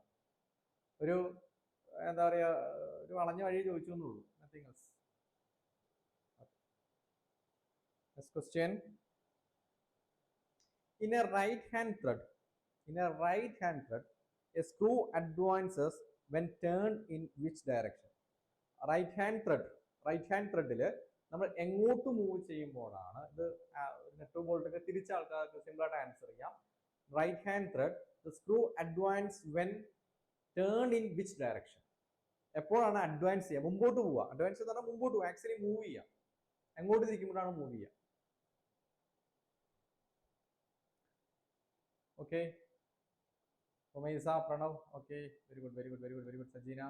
ഒരു എന്താ പറയാ, ഒരു വളഞ്ഞ വഴി ചോദിച്ചു എന്നുള്ളൂ. Nothing else. Next question. In a right hand thread, a screw advances when turned in which direction? Right hand ത്രെഡിൽ നമ്മൾ എങ്ങോട്ട് മൂവ് ചെയ്യുമ്പോഴാണ് ഇത് നെറ്റ് ബോൾട്ടൊക്കെ തിരിച്ച ആൾക്കാർക്ക് സിമ്പിളായിട്ട് ആൻസർ ചെയ്യാം. Right hand thread the screw advance when turn in which direction? എപ്പോഴാണ് അഡ്വാൻസ് ചെയ്യുക? മുമ്പോട്ട് പോവുക. അഡ്വാൻസ് എന്ന് പറഞ്ഞാൽ മുമ്പോട്ട് പോവുക, ആക്ച്വലി മൂവ് ചെയ്യുക. എങ്ങോട്ട് തിരിക്കുമ്പോഴാണ് മൂവ് ചെയ്യുക? Okay, Umaisa, Pranav, okay, very good very good very good very good. Sajina,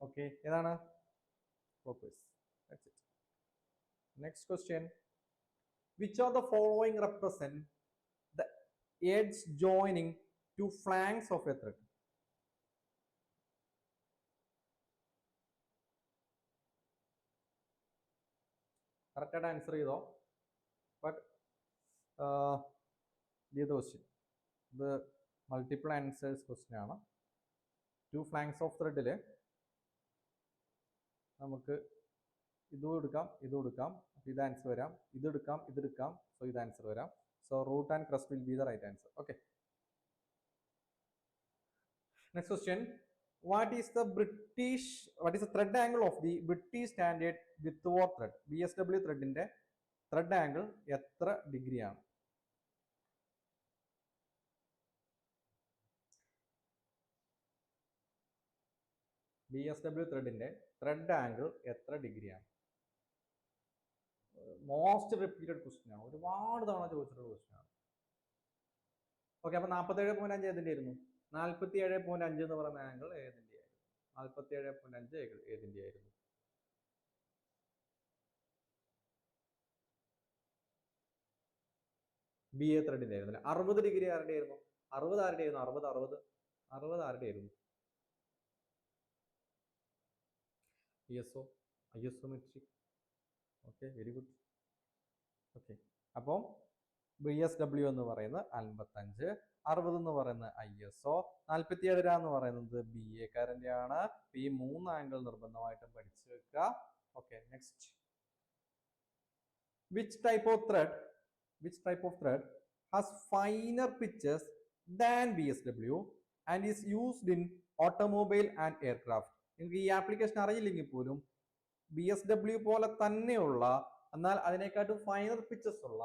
okay, ഏതാണ്? Clockwise. That's it. Next question. Which of the following represent the edge joining two flanks of a thread? Correct answer ചെയ്തോ? But the question, the multiple answers question ആണ്. Two flanks of thread നമുക്ക് ഇതും എടുക്കാം, ഇതും എടുക്കാം, ഇത് answer വരാം, ഇതെടുക്കാം, ഇതെടുക്കാം, സോ ഇത് ആൻസർ വരാം. So root and crest will be the right answer. Okay, next question. What is the thread angle of the British standard Whitworth thread? BSW ത്രെഡിന്റെ ത്രെഡ് ആംഗിൾ എത്ര ഡിഗ്രിയാണ്? BSW ത്രെഡിന്റെ ത്രെഡ് ആംഗിൾ എത്ര ഡിഗ്രിയാണ്? Most repeated question ആണ്, ഒരുപാട് തവണ ചോദിച്ചിട്ടുള്ള ക്വസ്റ്റ്യൻ ആണ്. ഓക്കെ, അപ്പൊ 47.5 ഏതിന്റെ ആയിരുന്നു? 47.5 എന്ന് പറയുന്ന ആംഗിൾ ഏതിന്റെ ആയിരുന്നു? 47.5 ഏതിന്റെ ആയിരുന്നു? BA ത്രെഡിന്റെ ആയിരുന്നു. 60 ഡിഗ്രി ആരുടെ ആയിരുന്നു? 60 ആരുടെ ആയിരുന്നു? 60 ആരുടെ ആയിരുന്നു? ISO metric. Okay, very good. Okay, അപ്പം BSW എന്ന് പറയുന്നത് 55, 60 എന്ന് പറയുന്നത് ISO, 47 എന്ന് പറയുന്നത് BA കാരന്റെ ആണ്. ഈ 3 ആംഗിൾ നിർബന്ധമായിട്ടും പഠിച്ചു വെക്കുക. Okay, next. Which type of thread has finer pitches than BSW and is used in automobile and aircraft? നിങ്ങൾക്ക് ഈ ആപ്ലിക്കേഷൻ അറിയില്ലെങ്കിൽ പോലും BSW പോലെ തന്നെയുള്ള എന്നാൽ അതിനെക്കാട്ടും ഫൈനർ പിച്ചസ് ഉള്ള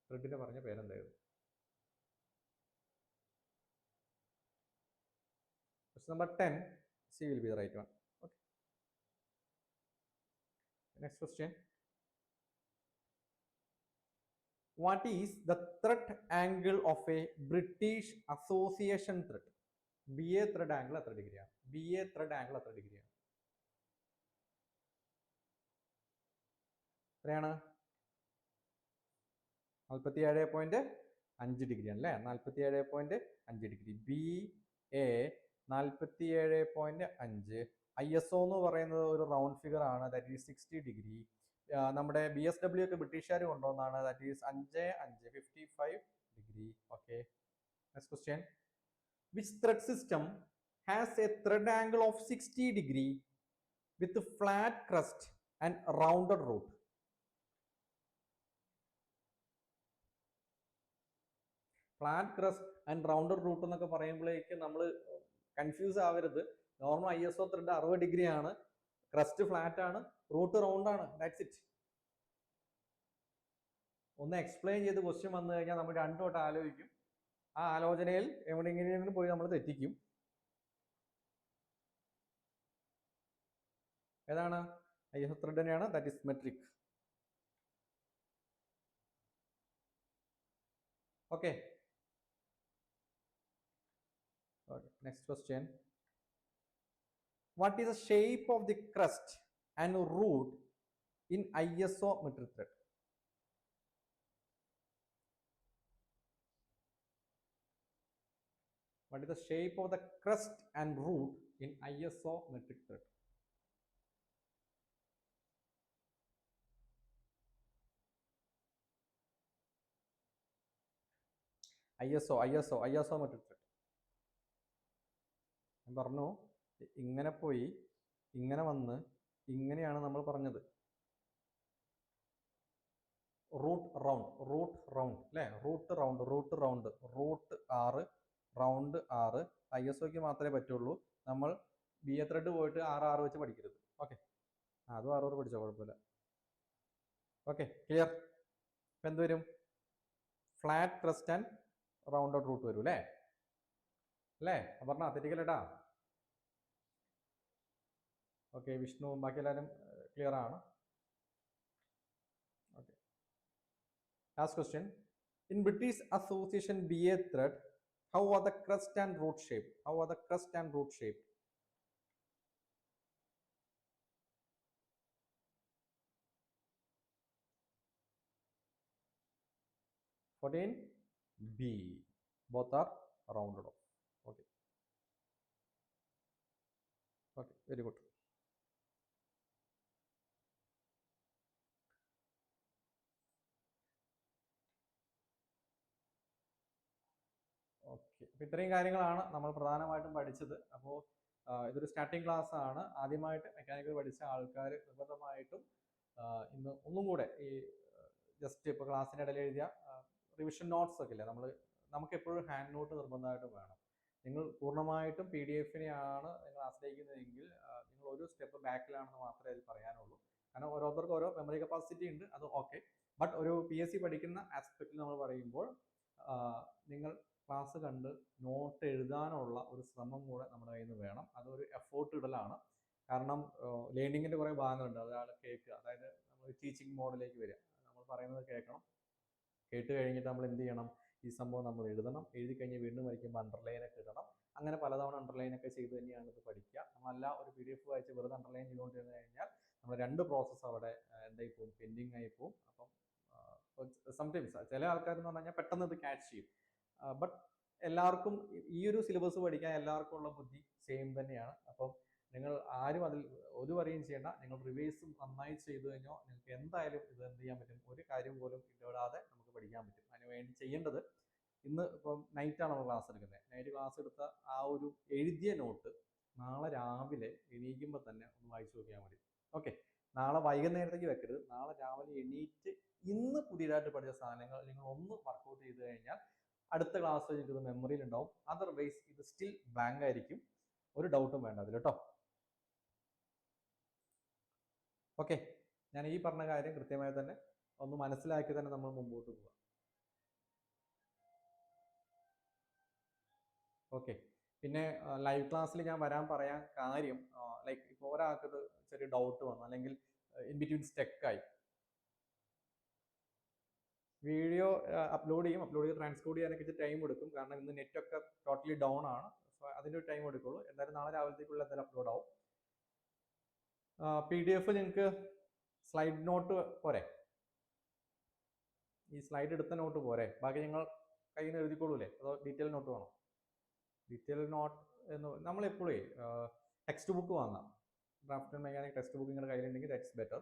ത്രെഡിനെ പറഞ്ഞ പേരെന്തായിരുന്നു? Question number 10, C will be the right one. Okay. Next question. What is the thread angle of a British Association thread? BA thread angle എത്ര ഡിഗ്രിയാണ്? BA thread angle എത്ര ഡിഗ്രിയാണ്? എത്രയാണ്? 47.5 ഡിഗ്രി ആണല്ലേ? 47.5 ഡിഗ്രി. BA 47.5. ISO എന്ന് പറയുന്നത് ഒരു round figure ആണ്, ദാറ്റ് ഈസ് 60 ഡിഗ്രി. നമ്മുടെ BSW ഒക്കെ ബ്രിട്ടീഷുകാർ കൊണ്ടുവന്നാണ്, that is 55 degree. Okay, next question. Which thread system has a thread angle of 60 degree with flat crust and rounded root? Flat crest and rounded root എന്നൊക്കെ പറയുമ്പോഴേക്ക് നമ്മൾ confuse ആവരുത്. Normal ISO thread 60 degree ആണ്, crest flat ആണ്, root round ആണ്. That's it. ഒന്ന് explain ചെയ്ത് question വന്നു കഴിഞ്ഞാൽ നമ്മൾ രണ്ടു വട്ടം ആലോചിക്കും. ആ ആലോചനയിൽ എവിടെയെങ്കിലും പോയി നമ്മൾ തെറ്റിക്കും. ഏതാണ്? ISO ത്രെഡ് തന്നെയാണ്, that is metric. Okay, next question. What is the shape of the crust and root in ISO metric thread? What is the shape of the crust and root in ISO metric thread? ISO metric thread. ഞാൻ പറഞ്ഞു, ഇങ്ങനെ പോയി ഇങ്ങനെ വന്ന് ഇങ്ങനെയാണ് നമ്മൾ പറഞ്ഞത്. Root round അല്ലേ, റൂട്ട് റൗണ്ട് 6 റൗണ്ട് 6 ISOക്ക് മാത്രമേ പറ്റുള്ളൂ. നമ്മൾ BA ത്രെഡ് പോയിട്ട് 6 വെച്ച് പഠിക്കരുത്. ഓക്കെ, അതും 6 പഠിച്ചോ, കുഴപ്പമില്ല. Okay, clear. ഇപ്പം എന്ത് വരും? Flat crest and round out root വരും അല്ലേ? അല്ലേ പറഞ്ഞ തെറ്റിക്കല്ലേട്ടാ. ഓക്കെ, വിഷ്ണു ബാക്കി എല്ലാവരും ക്ലിയർ ആണ്. Okay, last question. In British Association BA thread, how are the crest and root shaped? 14B. Both are rounded off. Okay. Okay, very good. Okay, അപ്പോൾ ഇത്രയും കാര്യങ്ങളാണ് നമ്മൾ പ്രധാനമായിട്ടും പഠിച്ചത്. അപ്പോൾ ഇതൊരു സ്റ്റാർട്ടിംഗ് ക്ലാസ് ആണ്. ആദ്യമായിട്ട് മെക്കാനിക്കൽ പഠിച്ച ആൾക്കാർ നിർബന്ധമായിട്ടും ഇന്ന് ഒന്നും കൂടെ ഈ ജസ്റ്റ് ഇപ്പോൾ ക്ലാസ്സിൻ്റെ ഇടയിൽ എഴുതിയ റിവിഷൻ നോട്ട്സ് ഒക്കെ ഇല്ലേ, നമുക്ക് എപ്പോഴും ഹാൻഡ് നോട്ട് നിർബന്ധമായിട്ടും വേണം. നിങ്ങൾ പൂർണ്ണമായിട്ടും PDF-നെയാണ് നിങ്ങൾ ആശ്രയിക്കുന്നതെങ്കിൽ നിങ്ങൾ ഒരു സ്റ്റെപ്പ് ബാക്കിലാണെന്ന് മാത്രമേ അതിൽ പറയാനുള്ളൂ. കാരണം ഓരോരുത്തർക്കും ഓരോ മെമ്മറി കപ്പാസിറ്റി ഉണ്ട്, അത് ഓക്കെ. ബട്ട് ഒരു PSC പഠിക്കുന്ന ആസ്പെക്റ്റിൽ നമ്മൾ പറയുമ്പോൾ നിങ്ങൾ ക്ലാസ് കണ്ട് നോട്ട് എഴുതാനുള്ള ഒരു ശ്രമം കൂടെ നമ്മുടെ കയ്യിൽ നിന്ന് വേണം. അതൊരു എഫോർട്ട് ഇടലാണ്. കാരണം ലേണിങ്ങിൻ്റെ കുറേ ഭാഗങ്ങളുണ്ട്. അതൊരാൾ കേൾക്കുക, അതായത് നമ്മൾ ടീച്ചിങ് മോഡിലേക്ക് വരിക. നമ്മൾ പറയുന്നത് കേൾക്കണം. കേട്ട് കഴിഞ്ഞിട്ട് നമ്മൾ എന്ത് ചെയ്യണം? ഈ സംഭവം നമ്മൾ എഴുതണം. എഴുതി കഴിഞ്ഞ് വീണ്ടും വരയ്ക്കുമ്പോൾ അണ്ടർലൈനൊക്കെ ഇടണം. അങ്ങനെ പലതവണ അണ്ടർലൈനൊക്കെ ചെയ്ത് തന്നെയാണ് ഇത് പഠിക്കുക. നമ്മളല്ല ഒരു PDF വായിച്ച് വെറുതെ അണ്ടർലൈൻ ചെയ്തുകൊണ്ടിരുന്നു കഴിഞ്ഞാൽ നമ്മൾ 2 പ്രോസസ്സ് അവിടെ എന്തായി പോകും? പെൻഡിങ് ആയി പോകും. അപ്പം സംടൈംസ് ചില ആൾക്കാരെന്ന് പറഞ്ഞു കഴിഞ്ഞാൽ പെട്ടെന്ന് ഇത് ക്യാച്ച് ചെയ്യും. ബട്ട് എല്ലാവർക്കും ഈ ഒരു സിലബസ് പഠിക്കാൻ എല്ലാവർക്കും ഉള്ള ബുദ്ധി സെയിം തന്നെയാണ്. അപ്പം നിങ്ങൾ ആരും അതിൽ ഒരു വരിയും ചെയ്യേണ്ട. നിങ്ങൾ റിവൈസും നന്നായി ചെയ്തു കഴിഞ്ഞാൽ നിങ്ങൾക്ക് എന്തായാലും ഇത് എന്ത് ചെയ്യാൻ പറ്റും? ഒരു കാര്യം പോലും ഇടപെടാതെ നമുക്ക് പഠിക്കാൻ പറ്റും. അതിന് വേണ്ടി ചെയ്യേണ്ടത്, ഇന്ന് ഇപ്പം നൈറ്റാണ് നമ്മൾ ക്ലാസ് എടുക്കുന്നത്. നൈറ്റ് ക്ലാസ് എടുത്ത ആ ഒരു എഴുതിയ നോട്ട് നാളെ രാവിലെ എണീക്കുമ്പോൾ തന്നെ ഒന്ന് വായിച്ചു നോക്കിയാൽ മതി. ഓക്കെ, നാളെ വൈകുന്നേരത്തേക്ക് വെക്കരുത്. നാളെ രാവിലെ എണീറ്റ് ഇന്ന് പുതിയതായിട്ട് പഠിച്ച സാധനങ്ങൾ നിങ്ങൾ ഒന്ന് വർക്കൗട്ട് ചെയ്ത് കഴിഞ്ഞാൽ അടുത്ത ക്ലാസ് ഇത് മെമ്മറിയിൽ ഉണ്ടാവും. അതർവൈസ് ഇത് സ്റ്റിൽ ബ്ലാങ്ക് ആയിരിക്കും. ഒരു ഡൗട്ടും വേണ്ട അതിൽ കേട്ടോ. ഓക്കെ, ഞാൻ ഈ പറഞ്ഞ കാര്യം കൃത്യമായി തന്നെ ഒന്ന് മനസ്സിലാക്കി തന്നെ നമ്മൾ മുമ്പോട്ട് പോവാം. ഓക്കെ, പിന്നെ ലൈവ് ക്ലാസ്സിൽ ഞാൻ വരാൻ പറയാൻ കാര്യം, ലൈക്ക് ഇപ്പോൾ ഒരാൾക്ക് ചെറിയ ഡൗട്ട് വന്നു, അല്ലെങ്കിൽ ഇൻ ബിറ്റ്വീൻ സ്റ്റെക്കായി, വീഡിയോ അപ്ലോഡ് ചെയ്ത് ട്രാൻസ്ക്രൈബ് ചെയ്യാനൊക്കെ ടൈം എടുക്കും. കാരണം ഇന്ന് നെറ്റൊക്കെ ടോട്ടലി ഡൗൺ ആണ്. സോ അതിൻ്റെ ഒരു ടൈം എടുക്കുള്ളൂ. എന്തായാലും നാളെ രാവിലത്തേക്കുള്ള എന്തായാലും അപ്ലോഡ് ആവും. PDF നിങ്ങൾക്ക് സ്ലൈഡ് നോട്ട് പോരെ? ഈ സ്ലൈഡ് എടുത്ത നോട്ട് പോരെ? ബാക്കി നിങ്ങൾ കയ്യിൽ നിന്ന് എഴുതിക്കോളൂലേ? അതോ ഡീറ്റെയിൽ നോട്ട് വേണോ? ഡീറ്റെയിൽ നോട്ട് എന്ന് നമ്മളെപ്പോഴേ ടെക്സ്റ്റ് ബുക്ക് വാങ്ങാം. Draft and mechanic text book നിങ്ങളുടെ കയ്യിലുണ്ടെങ്കിൽ ദാറ്റ്സ് ബെറ്റർ.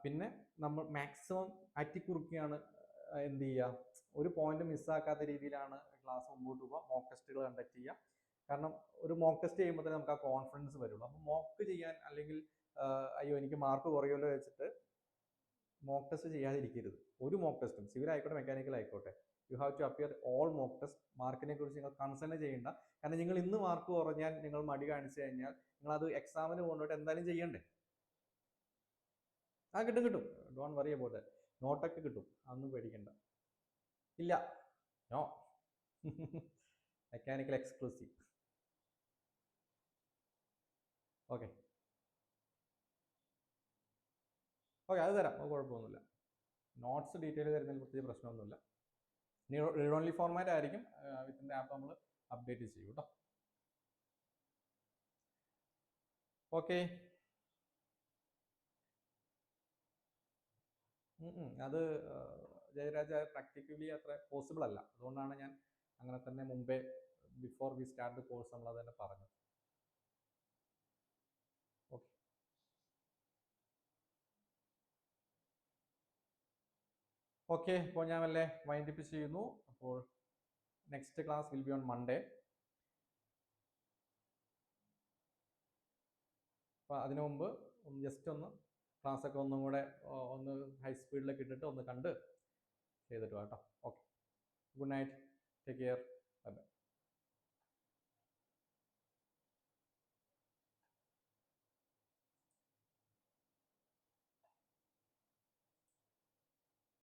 പിന്നെ നമ്മൾ മാക്സിമം അറ്റിക്കുറുക്കിയാണ് എന്ത് ചെയ്യുക, ഒരു പോയിന്റ് മിസ്സാക്കാത്ത രീതിയിലാണ് ക്ലാസ് മുമ്പോട്ട് പോവുക. മോക്ക് ടെസ്റ്റുകൾ കണ്ടക്ട് ചെയ്യുക. കാരണം ഒരു മോക്ക് ടെസ്റ്റ് ചെയ്യുമ്പോൾ തന്നെ നമുക്ക് ആ കോൺഫിഡൻസ് വരുള്ളൂ. അപ്പോൾ മോക്ക് ചെയ്യാൻ, അല്ലെങ്കിൽ അയ്യോ എനിക്ക് മാർക്ക് കുറയുമല്ലോ വെച്ചിട്ട് മോക്ക് ടെസ്റ്റ് ചെയ്യാതിരിക്കരുത്. ഒരു മോക്ക് ടെസ്റ്റും, സിവിൽ ആയിക്കോട്ടെ മെക്കാനിക്കൽ ആയിക്കോട്ടെ, you have to appear all mock test. മാർക്കിനെ കുറിച്ച് നിങ്ങൾ കൺസേൺ ചെയ്യേണ്ട. കാരണം നിങ്ങൾ ഇന്ന് മാർക്ക് കുറഞ്ഞാൽ, നിങ്ങൾ മടി കാണിച്ചു കഴിഞ്ഞാൽ, നിങ്ങൾ അത് എക്സാമിന് കൊണ്ടുപോയിട്ട് എന്തായാലും ചെയ്യണ്ടേ? കിട്ടും. Don't worry about that. നോട്ടൊക്കെ കിട്ടും, അതൊന്നും പേടിക്കണ്ട. ഇല്ല, നോ. Mechanical exclusive. ഓക്കെ, അത് തരാം, അത് കുഴപ്പമൊന്നുമില്ല. നോട്ട്സ് ഡീറ്റെയിൽ തരുന്നതിൽ പ്രത്യേകിച്ച് പ്രശ്നമൊന്നുമില്ല. റീഡ് ഓൺലി ഫോർമാറ്റ് ആയിരിക്കും. വിത്തിൻ്റെ ആപ്പ് നമ്മൾ അപ്ഡേറ്റ് ചെയ്യും കേട്ടോ. ഓക്കെ, അത് ജയരാജ പ്രാക്ടിക്കലി അത്ര പോസിബിൾ അല്ല. അതുകൊണ്ടാണ് ഞാൻ അങ്ങനെ തന്നെ മുമ്പേ before we start the course നമ്മൾ അത് തന്നെ പറഞ്ഞത്. ഓക്കെ, ഓക്കെ, അപ്പോൾ ഞാൻ വല്ലേ വൈൻഡപ്പ് ചെയ്യുന്നു. അപ്പോൾ next class will be on Monday. അപ്പോൾ അതിനു മുമ്പ് ജസ്റ്റ് ഒന്ന് ക്ലാസ് ഒക്കെ ഒന്നും കൂടെ ഒന്ന് ഹൈ സ്പീഡിലൊക്കെ ഇട്ടിട്ട് ഒന്ന് കണ്ട് ചെയ്തിട്ട് വാ കേട്ടോ. Okay, good night, take care, bye bye.